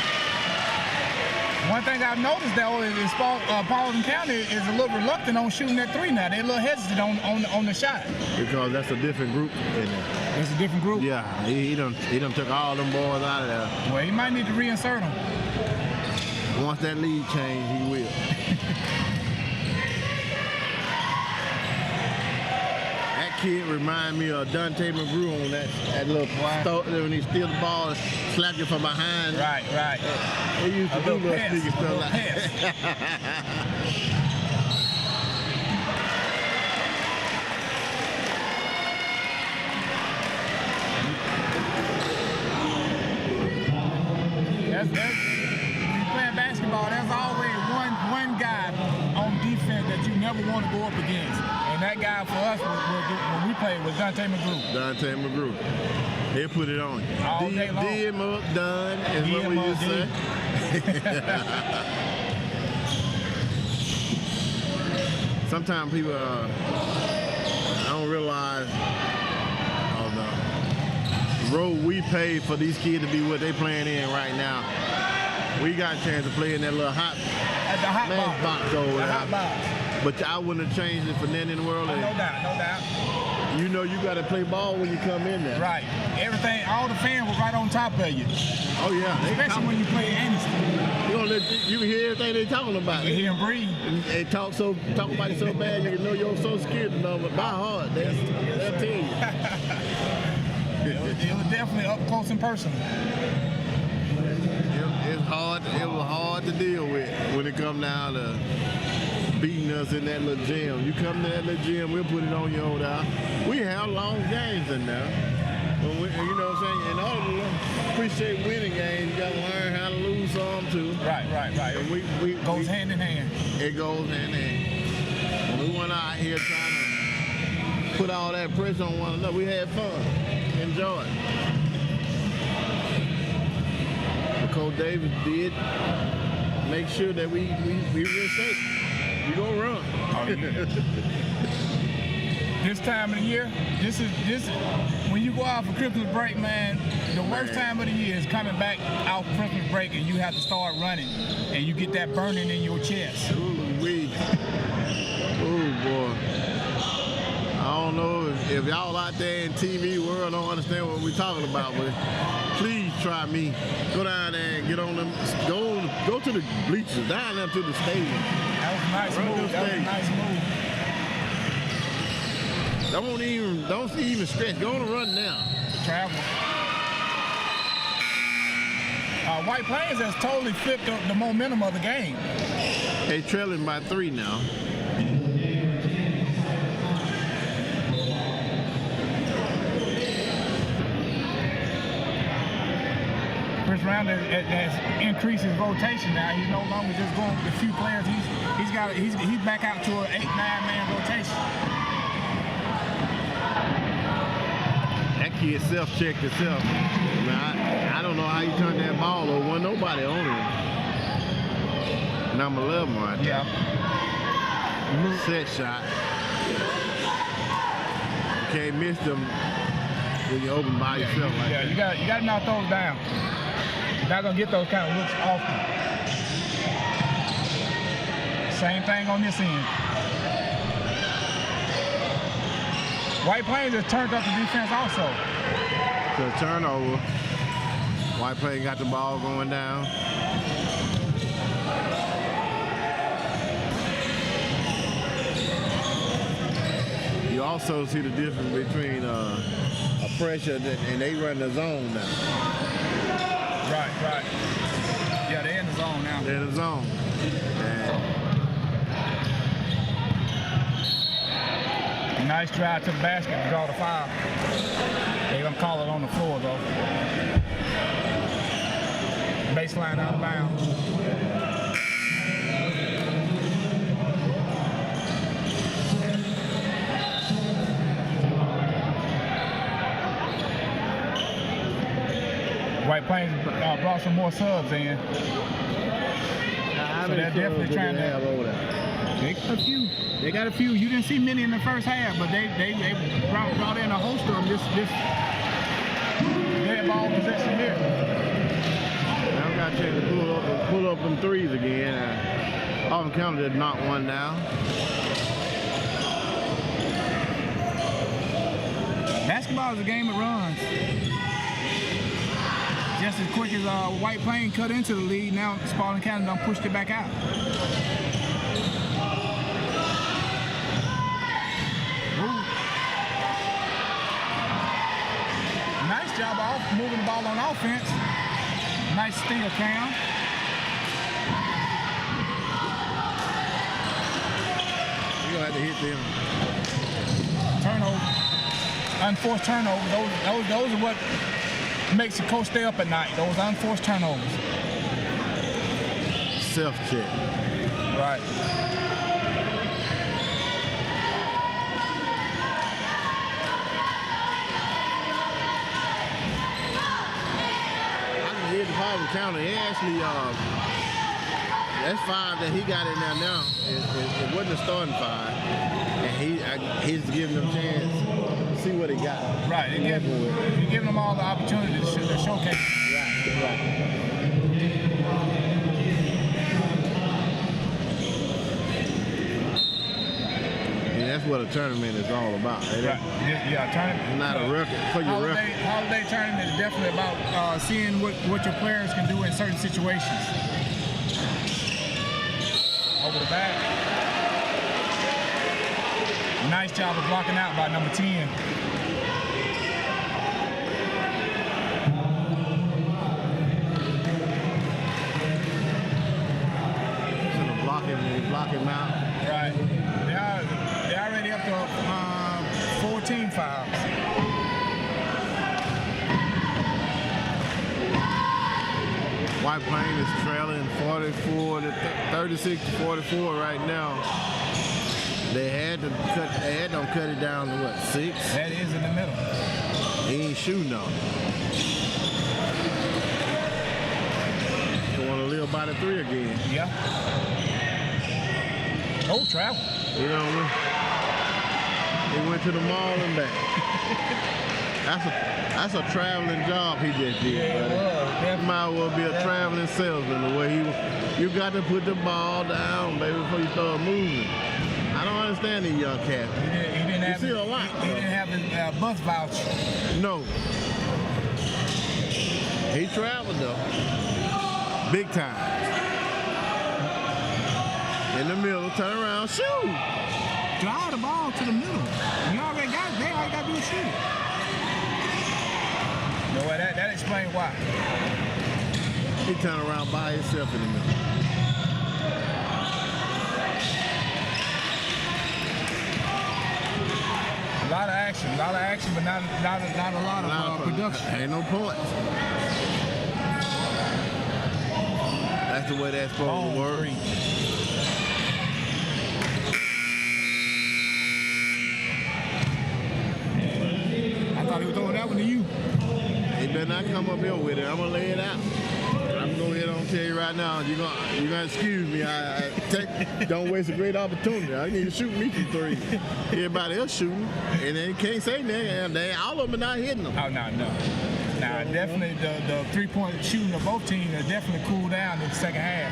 One thing I've noticed though is Paulding County is a little reluctant on shooting that 3 now. They're a little hesitant on the shot. because that's a different group in there. It's a different group? Yeah, he done took all them boys out of there. Well, he might need to reinsert them. Once that lead change, he will. That kid remind me of Dante McGrew on that little when he steal the ball and slap you from behind. Right. He used to do little sneaky stuff like that. When you're playing basketball, there's always one guy on defense that you never want to go up against. And that guy for us when we played was Dante McGrew. Dante McGrew. He'll put it on you. All day long. D him up, done, is what we used to say. Sometimes people I don't realize the road we paid for these kids to be what they playing in right now. We got a chance to play in that little hot box over there. Hot box. But I wouldn't have changed it for nothing in the world. No doubt. You know you got to play ball when you come in there. Right. Everything, all the fans were right on top of you. Oh yeah. Especially when you play Anderson. You can hear everything they talking about. You hear them breathe. They talk about it so bad you can know your Social Security number by heart. They'll tell you. It was definitely up close and personal. It was hard to deal with when it come down to beating us in that little gym. You come to that little gym, we'll put it on your old out. We have long games in there. You know what I'm saying? In order to appreciate winning games, you got to learn how to lose some too. Right. And Goes hand in hand. It goes hand in hand. When we went out here trying to put all that pressure on one another, we had fun. Enjoyed. Coach Davis did make sure that we real safe. We gonna run. This time of the year, this when you go out for Christmas break, man, the worst time of the year is coming back out Christmas break and you have to start running and you get that burning in your chest. Ooh-wee. Oh boy. I don't know if y'all out there in TV world don't understand what we're talking about, but please try me. Go down there and get on them. Go to the bleachers, down there to the stadium. That was a nice move. That was a nice move. Don't even stretch. Go on and run now. Travel. White Plains has totally flipped the momentum of the game. They trailing by 3 now. Chris Round has increased his rotation now. He's no longer just going with a few players. He's back out to an 8-9-man rotation. That kid self-checked himself. I don't know how he turned that ball over. Wasn't nobody on him. Number 11 right there. Yeah. Set shot. You can't miss them when you open by yourself like that. You got to knock those down. You're not gonna get those kind of looks often. Same thing on this end. White Plains has turned up the defense also. So turnover. White Plains got the ball going down. You also see the difference between a pressure and they run the zone now. Right. Yeah, they're in the zone now. They're in the zone. Nice drive to the basket to draw the foul. They're gonna call it on the floor though. Baseline out of bounds. White Plains brought some more subs in. So they're definitely trying to. They got a few. You didn't see many in the first half, but they brought in a host of them. This dead ball possession here. Now we got a chance to pull up them threes again. Auburn County did knock one down. Basketball is a game of runs. Just as quick as White Plains cut into the lead, now Paulding County done pushed it back out. Ooh. Nice job of moving the ball on offense. Nice steal, Cam. You're gonna have to hit them. Turnover. Unforced turnover. Those are what makes the coach stay up at night. Those unforced turnovers. Self-check. Right. I can hear the Paulding County. He actually, that's 5 that he got in there now. It wasn't a starting 5, and he's giving them a chance to see what he got. Right. You're giving them all the opportunity to showcase. Right. Yeah, that's what a tournament is all about. Right. Yeah, tournament. It's not a record for your record. Holiday tournament is definitely about seeing what your players can do in certain situations. Over the back. Nice job of blocking out by number 10. Block him out. Right. They're already up to 14 fouls. White Plains is trailing 36-44 right now. They had to cut it down to what, 6? That is in the middle. He ain't shooting though. They want to live by the 3 again. Yeah. Oh, travel. You know, He went to the mall and back. That's a traveling job he just did. Yeah, He might as well be a traveling salesman the way you got to put the ball down, baby, before you start moving. I don't understand these young cats. He didn't have see a lot. He didn't have his bus voucher. No. He traveled though. Big time. In the middle, turn around, shoot. Drive the ball to the middle. You already got it there. All you got to do is shoot it. You know what? That explains why. He turned around by himself in the middle. A lot of action, but not a lot of production. Ain't no points. That's the way that's supposed to work. I thought he was throwing that one to you. He better not come up here with it. I'm gonna lay it out. I'm gonna go ahead and tell you right now. You're gonna excuse me. Don't waste a great opportunity. I need to shoot me some threes. Everybody else shooting, and they can't say nothing. All of them are not hitting them. Oh no. Now definitely the 3-point shooting of both teams has definitely cooled down in the second half.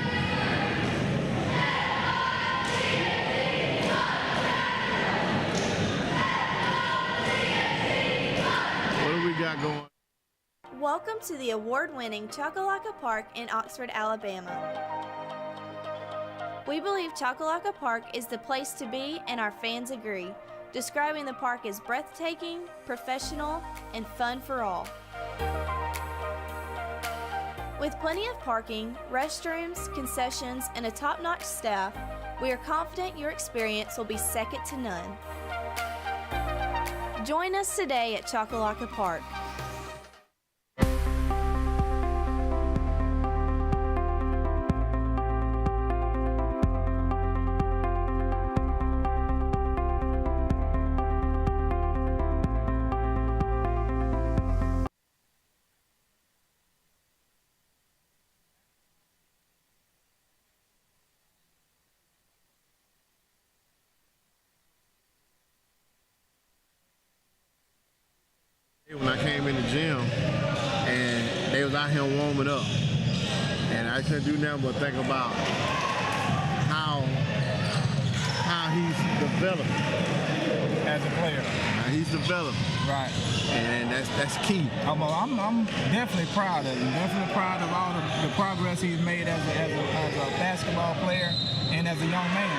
What do we got going? Welcome to the award-winning Chocolaca Park in Oxford, Alabama. We believe Chocolaca Park is the place to be, and our fans agree, describing the park as breathtaking, professional, and fun for all. With plenty of parking, restrooms, concessions, and a top-notch staff, we are confident your experience will be second to none. Join us today at Chocolaca Park. When I came in the gym, and they was out here warming up, and I couldn't do nothing but think about how he's developed As a player. How he's developed, Right. and that's key. I'm definitely proud of him. Definitely proud of all the progress he's made as a basketball player and as a young man.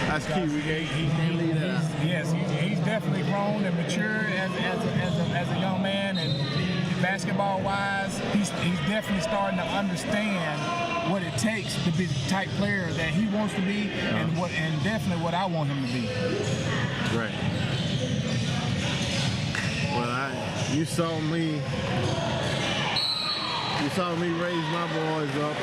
That's key. We can't leave that out. Yes, he's definitely grown and matured as a young man, and basketball-wise, he's definitely starting to understand what it takes to be the type player that he wants to be, and definitely what I want him to be. Right. Well, you saw me raise my boys up,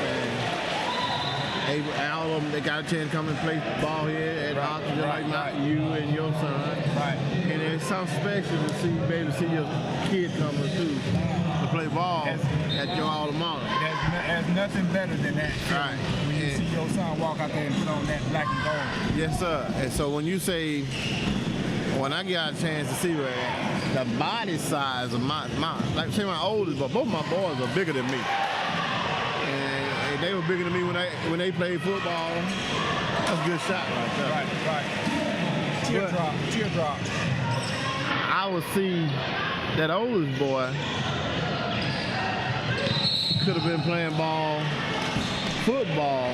and all of them, they got a chance to come and play ball here at Oxford, like you and your son. Right. And it's something special to see, baby, see your kid coming through to play ball at your alma mater. There's nothing better than that. Right. When you see your son walk out there and put on that black and gold. Yes, sir. And so when I got a chance to see the body size of my oldest, but both my boys are bigger than me. And they were bigger than me when they played football. That's a good shot right there. Right. Teardrop. I would see that oldest boy could have been playing football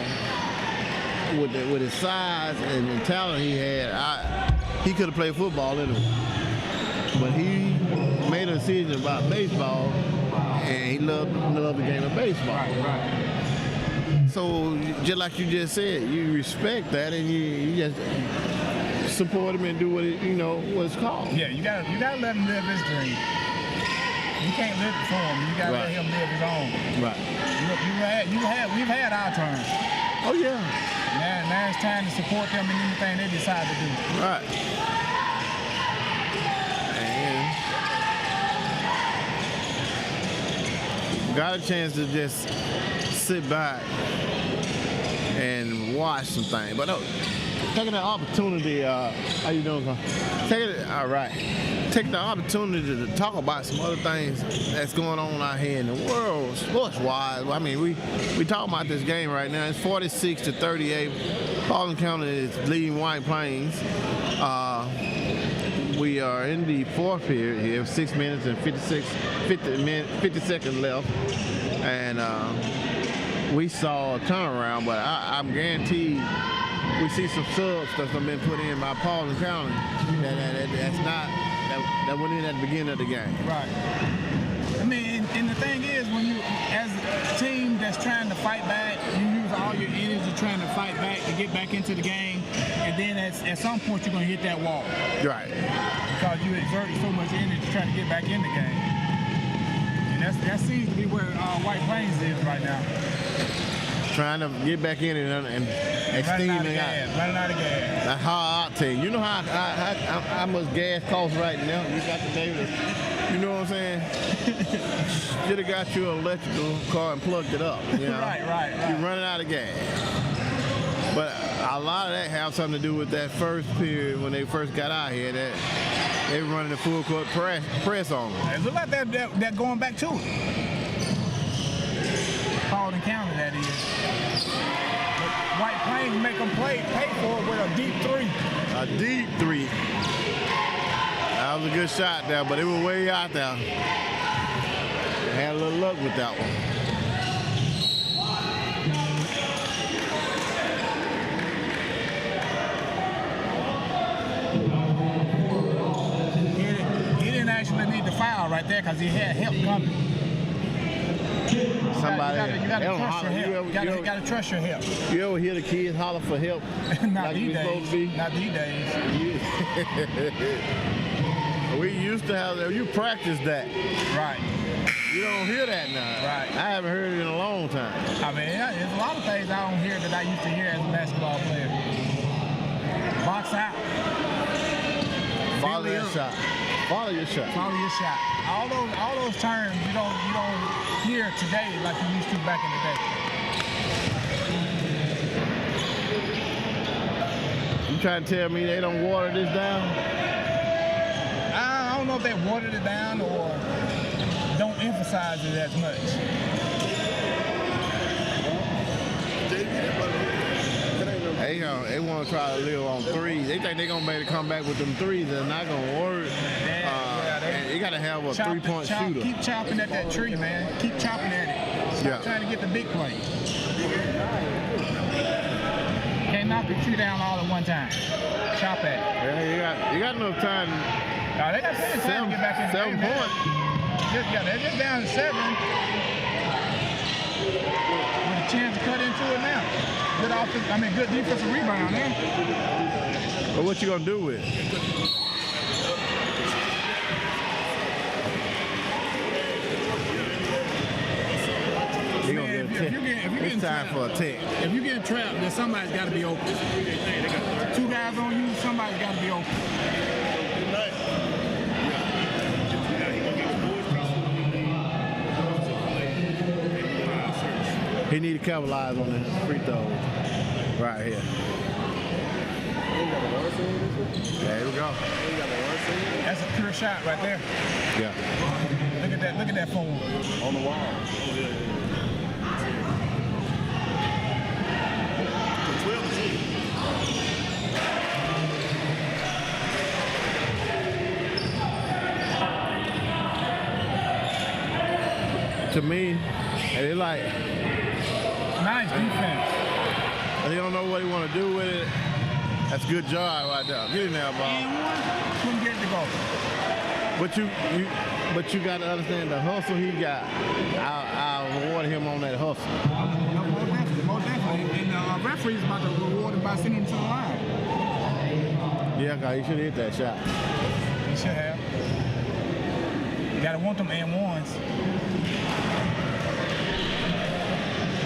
with his size and the talent he had. He could have played football anyway. But he made a decision about baseball, and he loved the game of baseball. Right. So just like you just said, you respect that, and you just support him and do what what it's called. Yeah, you gotta let him live his dream. You can't live it for him. You gotta let him live his own. Right. We've had our turn. Oh yeah. Now it's time to support them in anything they decide to do. Right. And got a chance to just sit back and watch some things. But taking the opportunity. How you doing, Con? All right. Taking the opportunity to talk about some other things that's going on out here in the world, sports-wise. I mean, we talking about this game right now. It's 46-38. Paulding County is leading White Plains. We are in the fourth period here, 6 minutes and 50 seconds left, and we saw a turnaround. But I'm guaranteed we see some subs that's been put in by Paulding County that went in at the beginning of the game. Right. I mean, and the thing is, when you, as a team that's trying to fight back, you use all your energy trying to fight back to get back into the game, and then at some point you're going to hit that wall. Right. Because you exerted so much energy trying to get back in the game. And that seems to be where White Plains is right now. Trying to get back in it and Running out of gas. That's high octane. You know how much gas costs right now? You got the Davidson. You know what I'm saying? Should have got you an electrical car and plugged it up. You know? Right. You're running out of gas. But a lot of that has something to do with that first period when they first got out here. That they were running the full court press on them. It looked like they're going back to it. Paulding County, that is. But White Plains make them pay for it with a deep three. A deep three. That was a good shot there, but it was way out there. Had a little luck with that one. He didn't actually need the foul right there because he had help coming. Somebody, you gotta trust your help. You gotta trust your help. You ever hear the kids holler for help? Not like these supposed to be? days. Not these days. We used to have that. You practice that. Right. You don't hear that now. Right. I haven't heard it in a long time. I mean, there's a lot of things I don't hear that I used to hear as a basketball player. Box out. Follow your shot. Follow your shot. Follow your shot. All those terms you don't hear today like you used to back in the day. You trying to tell me they don't water this down? I don't know if they watered it down or don't emphasize it as much. They want to try to live on threes. They think they're going to be able to come back with them threes. They're not going to work. And you got to have a three-point shooter. Keep chopping at that tree, man. Keep chopping at it. Stop trying to get the big play. Can't knock the tree down all at one time. Chop at it. Yeah, you got enough time. They got plenty of time to get back in the game. 7 points. They're just down to 7. With a chance to cut into it now. Good offense, good defensive rebound, man. But what you gonna do with it? It's time for a 10. If you get trapped, then somebody's got to be open. 2 guys on you, somebody's got to be open. He need to capitalize on the free throws right here. There we go. That's a pure shot right there. Yeah. Look at that form On the wall. To me, they like nice defense. They don't know what he want to do with it. That's a good job right there. Get in there, ball. Couldn't get it to go. But you got to understand the hustle he got. I'll reward him on that hustle. Most definitely. And the referee's about to reward him by sending him to the line. Yeah, cause he should have hit that shot. He should have. You gotta want them and ones.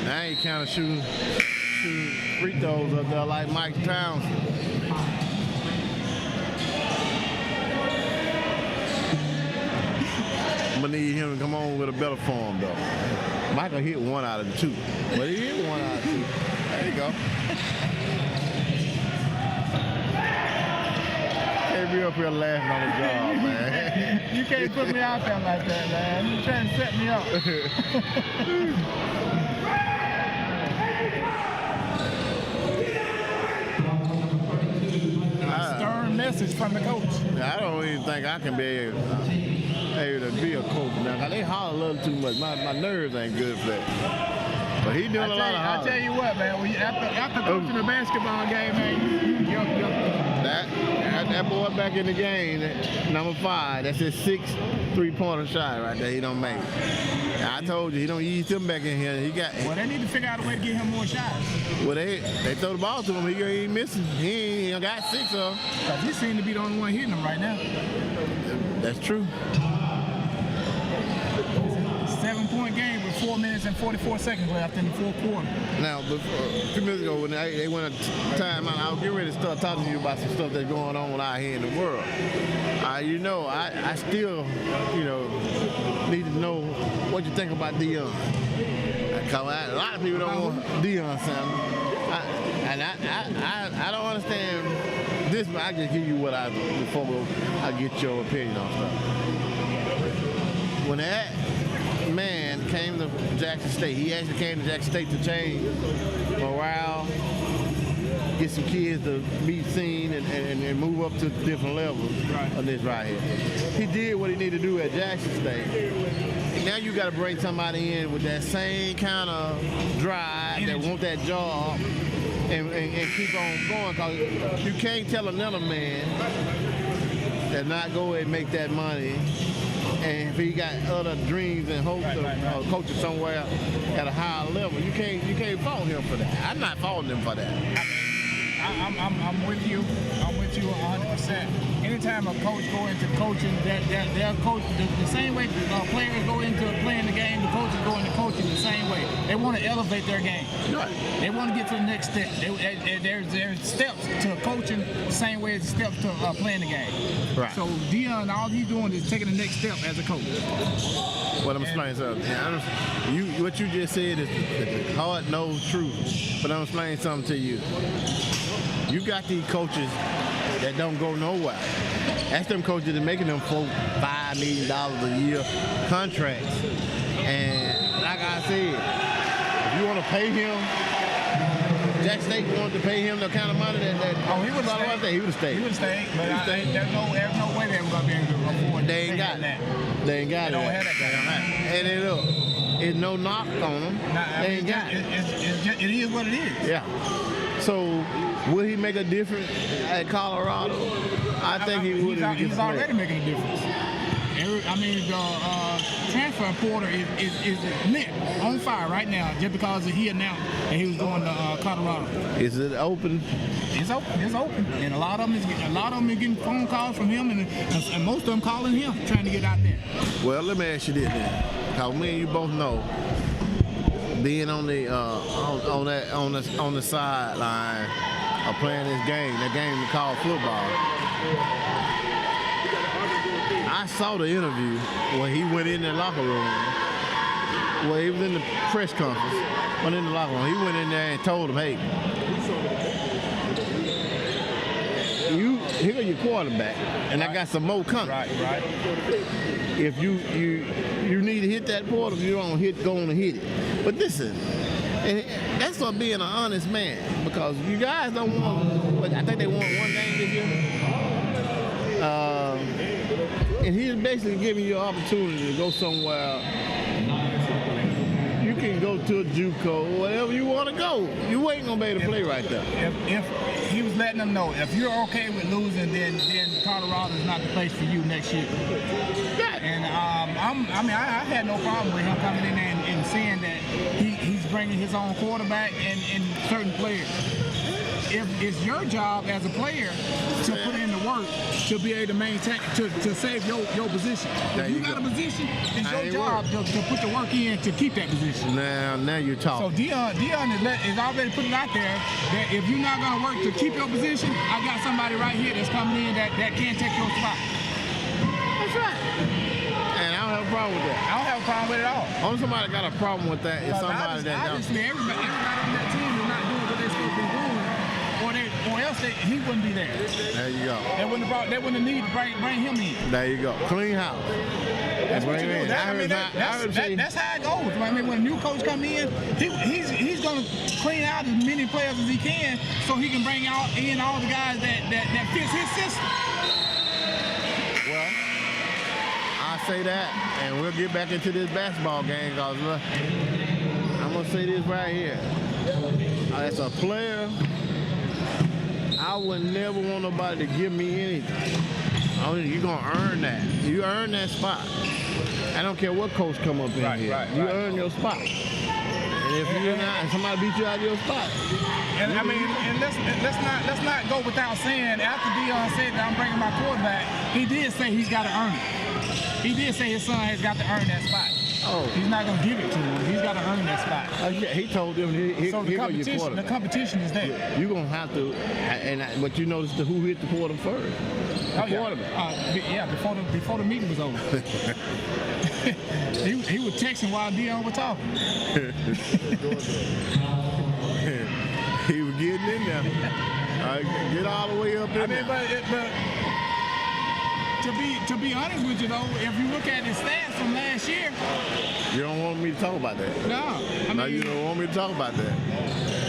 Now he kind of shooting free throws up there like Mike Townsend. I'm gonna need him to come on with a better form though. Michael hit 1 out of 2, but he hit 1 out of 2. There you go. up here laughing on the job, man. You can't put me out there like that, man. You're trying to set me up. Stern message from the coach. I don't even think I can be able to be a coach now. 'Cause they holler a little too much. My nerves ain't good for that. But he doing a lot of hollering. I tell you what, man. When after coaching a basketball game, man, That boy back in the game, number 5, that's his 6th three-pointer shot right there. He don't make it. I told you, he don't ease him back in here. Well, they need to figure out a way to get him more shots. Well, they throw the ball to him. He ain't missing. He ain't got 6 of them. Because he seems to be the only one hitting them right now. That's true. 7-point game with 4 minutes and 44 seconds left in the fourth quarter. Now, a few minutes ago when they went a timeout, I was getting ready to start talking to you about some stuff that's going on out here in the world. I still, need to know what you think about Deion. Because a lot of people don't want Deion, Sam. I don't understand this, but I just give you before I get your opinion on stuff. When that man came to Jackson State, he actually came to Jackson State to change morale, get some kids to be seen and move up to different levels of this right here. He did what he needed to do at Jackson State. Now you got to bring somebody in with that same kind of drive that want that job and keep on going, because you can't tell another man that not go ahead and make that money. And if he got other dreams and hopes of coaching somewhere at a higher level, you can't fault him for that. I'm not faulting him for that. I'm with you. I'm with you 100%. Anytime a coach go into coaching, they're coach the same way players go into playing the game. The coaches go into coaching the same way. They want to elevate their game. Right. They want to get to the next step. There's steps to coaching the same way as steps to playing the game. Right. So Deion, all he's doing is taking the next step as a coach. Well, I'm explaining something. What you just said is the hard-nosed truth. But I'm explaining something to you. You got these coaches that don't go nowhere. That's them coaches that are making them $4-5 million a year contracts. And like I said, if you want to pay him, Jack State wanted to pay him the kind of money that he would have stayed. He would have stayed. He would have stayed. But there's no way they were going to be able to afford. They ain't got that. They ain't got it. They don't have that kind of money. And then look, it's no knock on them. They ain't got it. It is what it is. Yeah. So, will he make a difference at Colorado? I think he would. He's already making a difference. The transfer portal is lit, on fire right now, just because he announced that he was going to Colorado. Is it open? It's open. It's open, and a lot of them is getting phone calls from him, and most of them calling him, trying to get out there. Well, let me ask you this then, because me and you both know, being on the on the sideline of playing this game, that game we call football. I saw the interview when he went in the locker room. Well, he was in the press conference, went in the locker room. He went in there and told him, "Hey, here your quarterback, and I got some more coming. Right. If you need to hit that portal, if you don't go on and hit it. But listen, and that's for being an honest man, because you guys don't want. But I think they won one game this year." And he's basically giving you an opportunity to go somewhere. You can go to a JUCO, wherever you want to go. You ain't gonna be able to play right there. If he was letting them know, if you're okay with losing, then Colorado is not the place for you next year. Yeah. And I had no problem with him coming in there and saying that he's bringing his own quarterback and certain players. If it's your job as a player to put in the work to be able to maintain, to save your position. If you got a position, it's your job to put the work in to keep that position. Now you're talking. So Deion is already putting it out there that if you're not going to work to keep your position, I got somebody right here that's coming in that can take your spot. That's right. And I don't have a problem with that. I don't have a problem with it at all. Only somebody got a problem with that is somebody that obviously everybody on that team is not doing what they're supposed to be doing, or else he wouldn't be there. There you go. They wouldn't have needed to bring him in. There you go. Clean house. That's what you do. That's how it goes. I mean, when a new coach come in, he's going to clean out as many players as he can so he can bring in all the guys that fits his system. Well, I say that, and we'll get back into this basketball game because I'm going to say this right here. As a player, I would never want nobody to give me anything. You're going to earn that. You earn that spot. I don't care what coach come up in here. You earn your spot. And if you're not, and somebody beat you out of your spot. And I mean, and let's not go without saying, after Dion said that I'm bringing my quarterback, he did say he's got to earn it. He did say his son has got to earn that spot. Oh. He's not going to give it to him. He's got to earn that spot. Yeah, he told them so the competition is there. You're going to have to, but you notice who hit the quarter first. Before the meeting was over. he was texting while Dion was talking. He was getting in there. Get all the way up in there. But to be honest with you though, if you look at his stats from last year, you don't want me to talk about that. No, you don't want me to talk about that.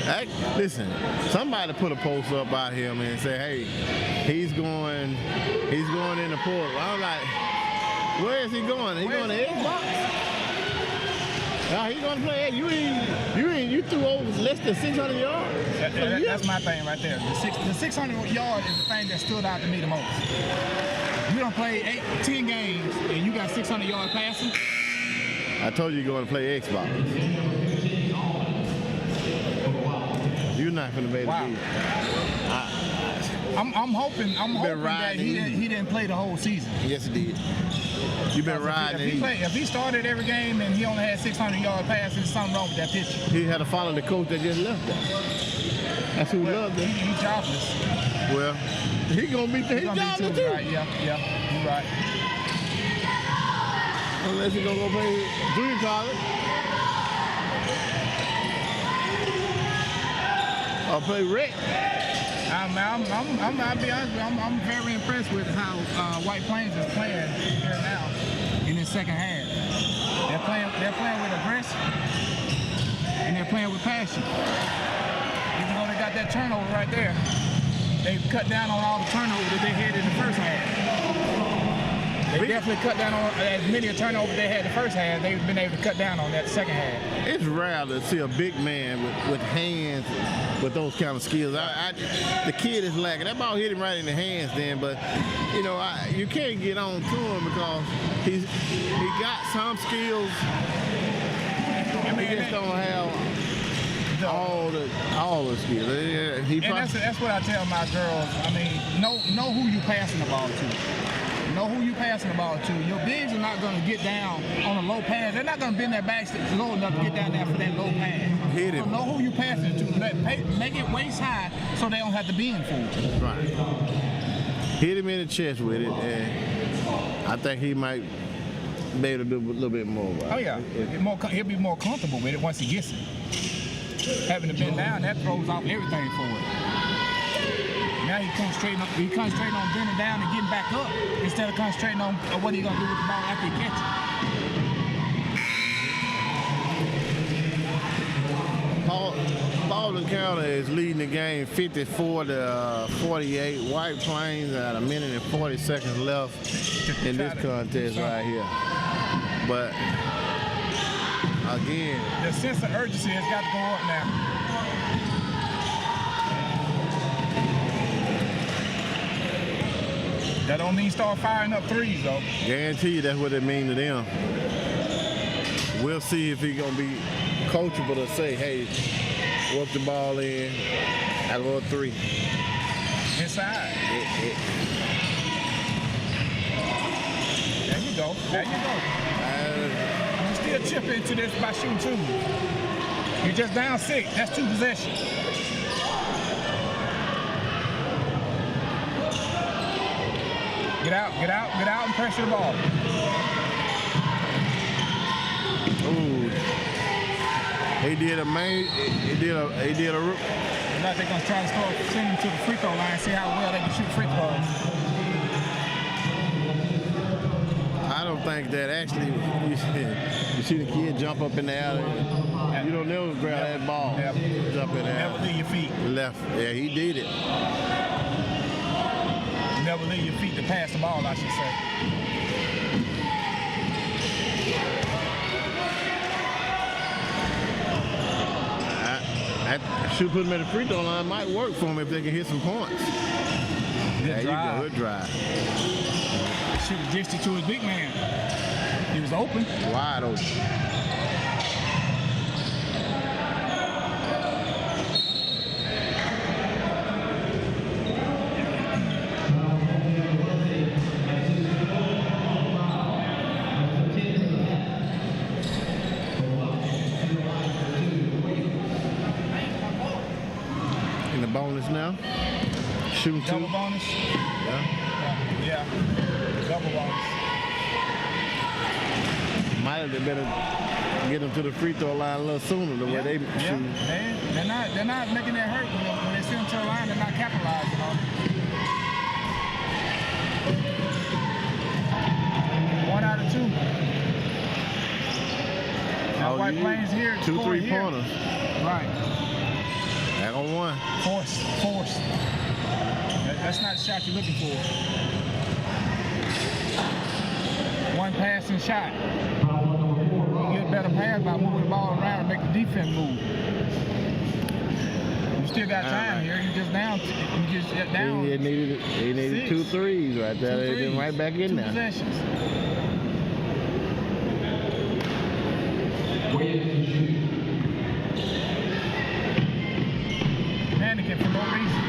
Hey, listen, somebody put a post up out here, man, and say, hey, he's going in the portal. I'm like, where is he going? He going to Xbox? He's going to play. You threw over less than 600 yards. That's my thing right there. The 600 yards is the thing that stood out to me the most. You don't play 10 games and you got 600 yards passing. I told you you're going to play Xbox. You're not going to be able to do it. I'm hoping that he didn't play the whole season. Yes, he did. You've been riding. If he started every game and he only had 600 yard passes, there's something wrong with that pitcher. He had to follow the coach that just left him. That's who loved him. He's jobless. Well, he's gonna be jobless too. Right? Yeah, you're right. Unless he's gonna go play junior college or play rec. I'll be honest with you, I'm very impressed with how White Plains is playing here now in this second half. They're playing with aggression and they're playing with passion. Even though they got that turnover right there, they've cut down on all the turnover that they had in the first half. They definitely cut down on as many turnovers they had the first half. They've been able to cut down on that second half. It's rare to see a big man with hands with those kind of skills. The kid is lacking. That ball hit him right in the hands then, but you can't get on to him because he got some skills. He just don't have all the skills. That's what I tell my girls. I mean, know who you passing the ball to. Know who you passing the ball to. Your bigs are not going to get down on a low pass. They're not going to bend their backs low enough to get down there for that low pass. Hit him. So know who you passing it to. Make it waist high so they don't have to bend for it. Right. Hit him in the chest with it, and I think he might be able to do a little bit more. Right? Oh yeah, he'll be more comfortable with it once he gets it. Having to bend down, that throws off everything for it. Now he concentrating on bending down and getting back up instead of concentrating on what he's gonna do with the ball after he catches it. Paulding County is leading the game 54-48. White Plains at 1 minute and 40 seconds left in this contest right here. But again, the sense of urgency has got to go up now. That don't mean start firing up threes, though. Guarantee you that's what it means to them. We'll see if he's going to be coachable to say, hey, work the ball in, at about 3. Inside. There you go. There you go. You still chip into this by shooting 2. You're just down 6. That's 2 possessions. Get out and pressure the ball. Ooh. He did a Like they're going to try to start sending them to the free throw line, see how well they can shoot free throws. I don't think that actually, you see the kid jump up in the air, you don't never grab that ball, jump in the air. Never leave your feet. Left, yeah, he did it. Never leave your feet to pass the ball, I should say. That should put him at the free throw line might work for him if they can hit some points. There you go, good drive. Should have dished it to his big man. He was open. Wide open. In the bonus now. Shooting two. Double bonus? Yeah. Double bonus. Might have better get them to the free throw line a little sooner the way they shoot. They're not making that hurt when they send them to the line. They're not capitalizing on it. 1 out of 2. Now White Plains here. 2 3-pointers. Right. Back on 1. Force. That's not the shot you're looking for. 1 passing shot. You get a better pass by moving the ball around and make the defense move. You still got time here. You just down. He needed 2 threes right there. They been right back in 2 there. possessions. Panicking for no reason.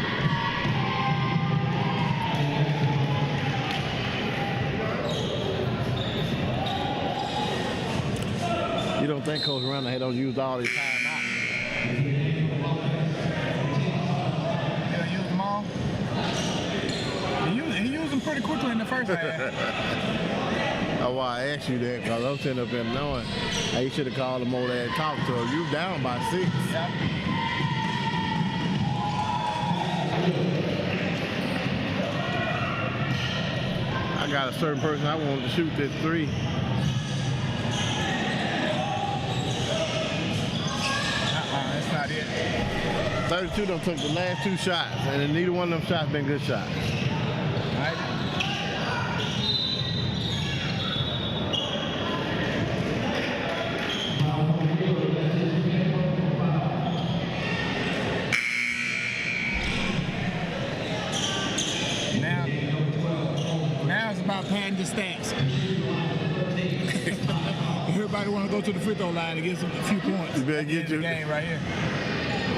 You don't think Coach Randall don't use all his time out? He used them all. He used them pretty quickly in the first half. That's why I asked you that, because I'm sitting up there knowing hey, you should have called him over there and talked to him. You were down by 6. Yep. I got a certain person I wanted to shoot this 3. That's not it. 32 done took the last 2 shots, and neither one of them shots been good shots. Right. Now it's about padding the stats. Everybody want to go to the free throw line and get a few points. You better get your game right here.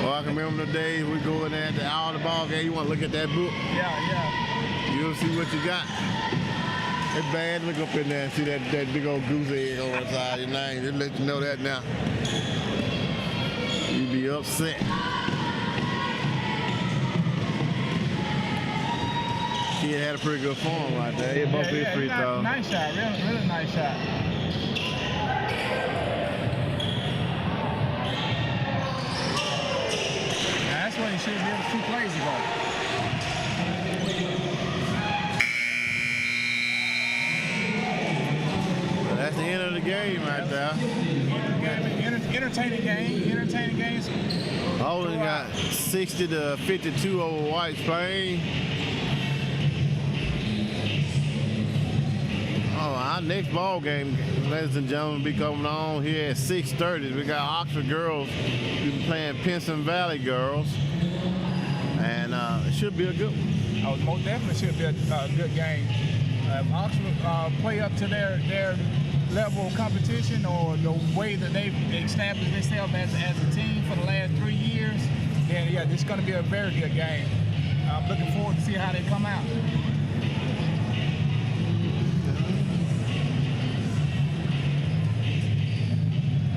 Well, I can remember the days we go in there at all the ball game. You want to look at that book? Yeah. You'll see what you got. It's bad to look up in there and see that big old goose egg on the side of your name. Just let you know that now. You'd be upset. Kid had a pretty good form right there. He hit both his free throws. Nice shot, really nice shot. That's what he should have did 2 plays ago. Well, that's the end of the game right there. Entertaining games. Paulding got 60 to 52 over White's Plains. Oh, our next ball game, ladies and gentlemen, will be coming on here at 6:30. We got Oxford girls. We'll be playing Pinson Valley girls. And it should be a good one. Oh, most definitely should be a good game. If Oxford play up to their level of competition or the way that they've established themselves as a team for the last 3 years, then yeah, this is going to be a very good game. I'm looking forward to see how they come out.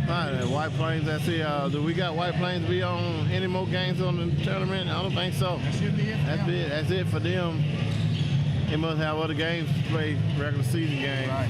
All right, White Plains, that's it. Do we got White Plains be on any more games on the tournament? I don't think so. That should be it. That's it for them. They must have other games to play, regular season games. Right.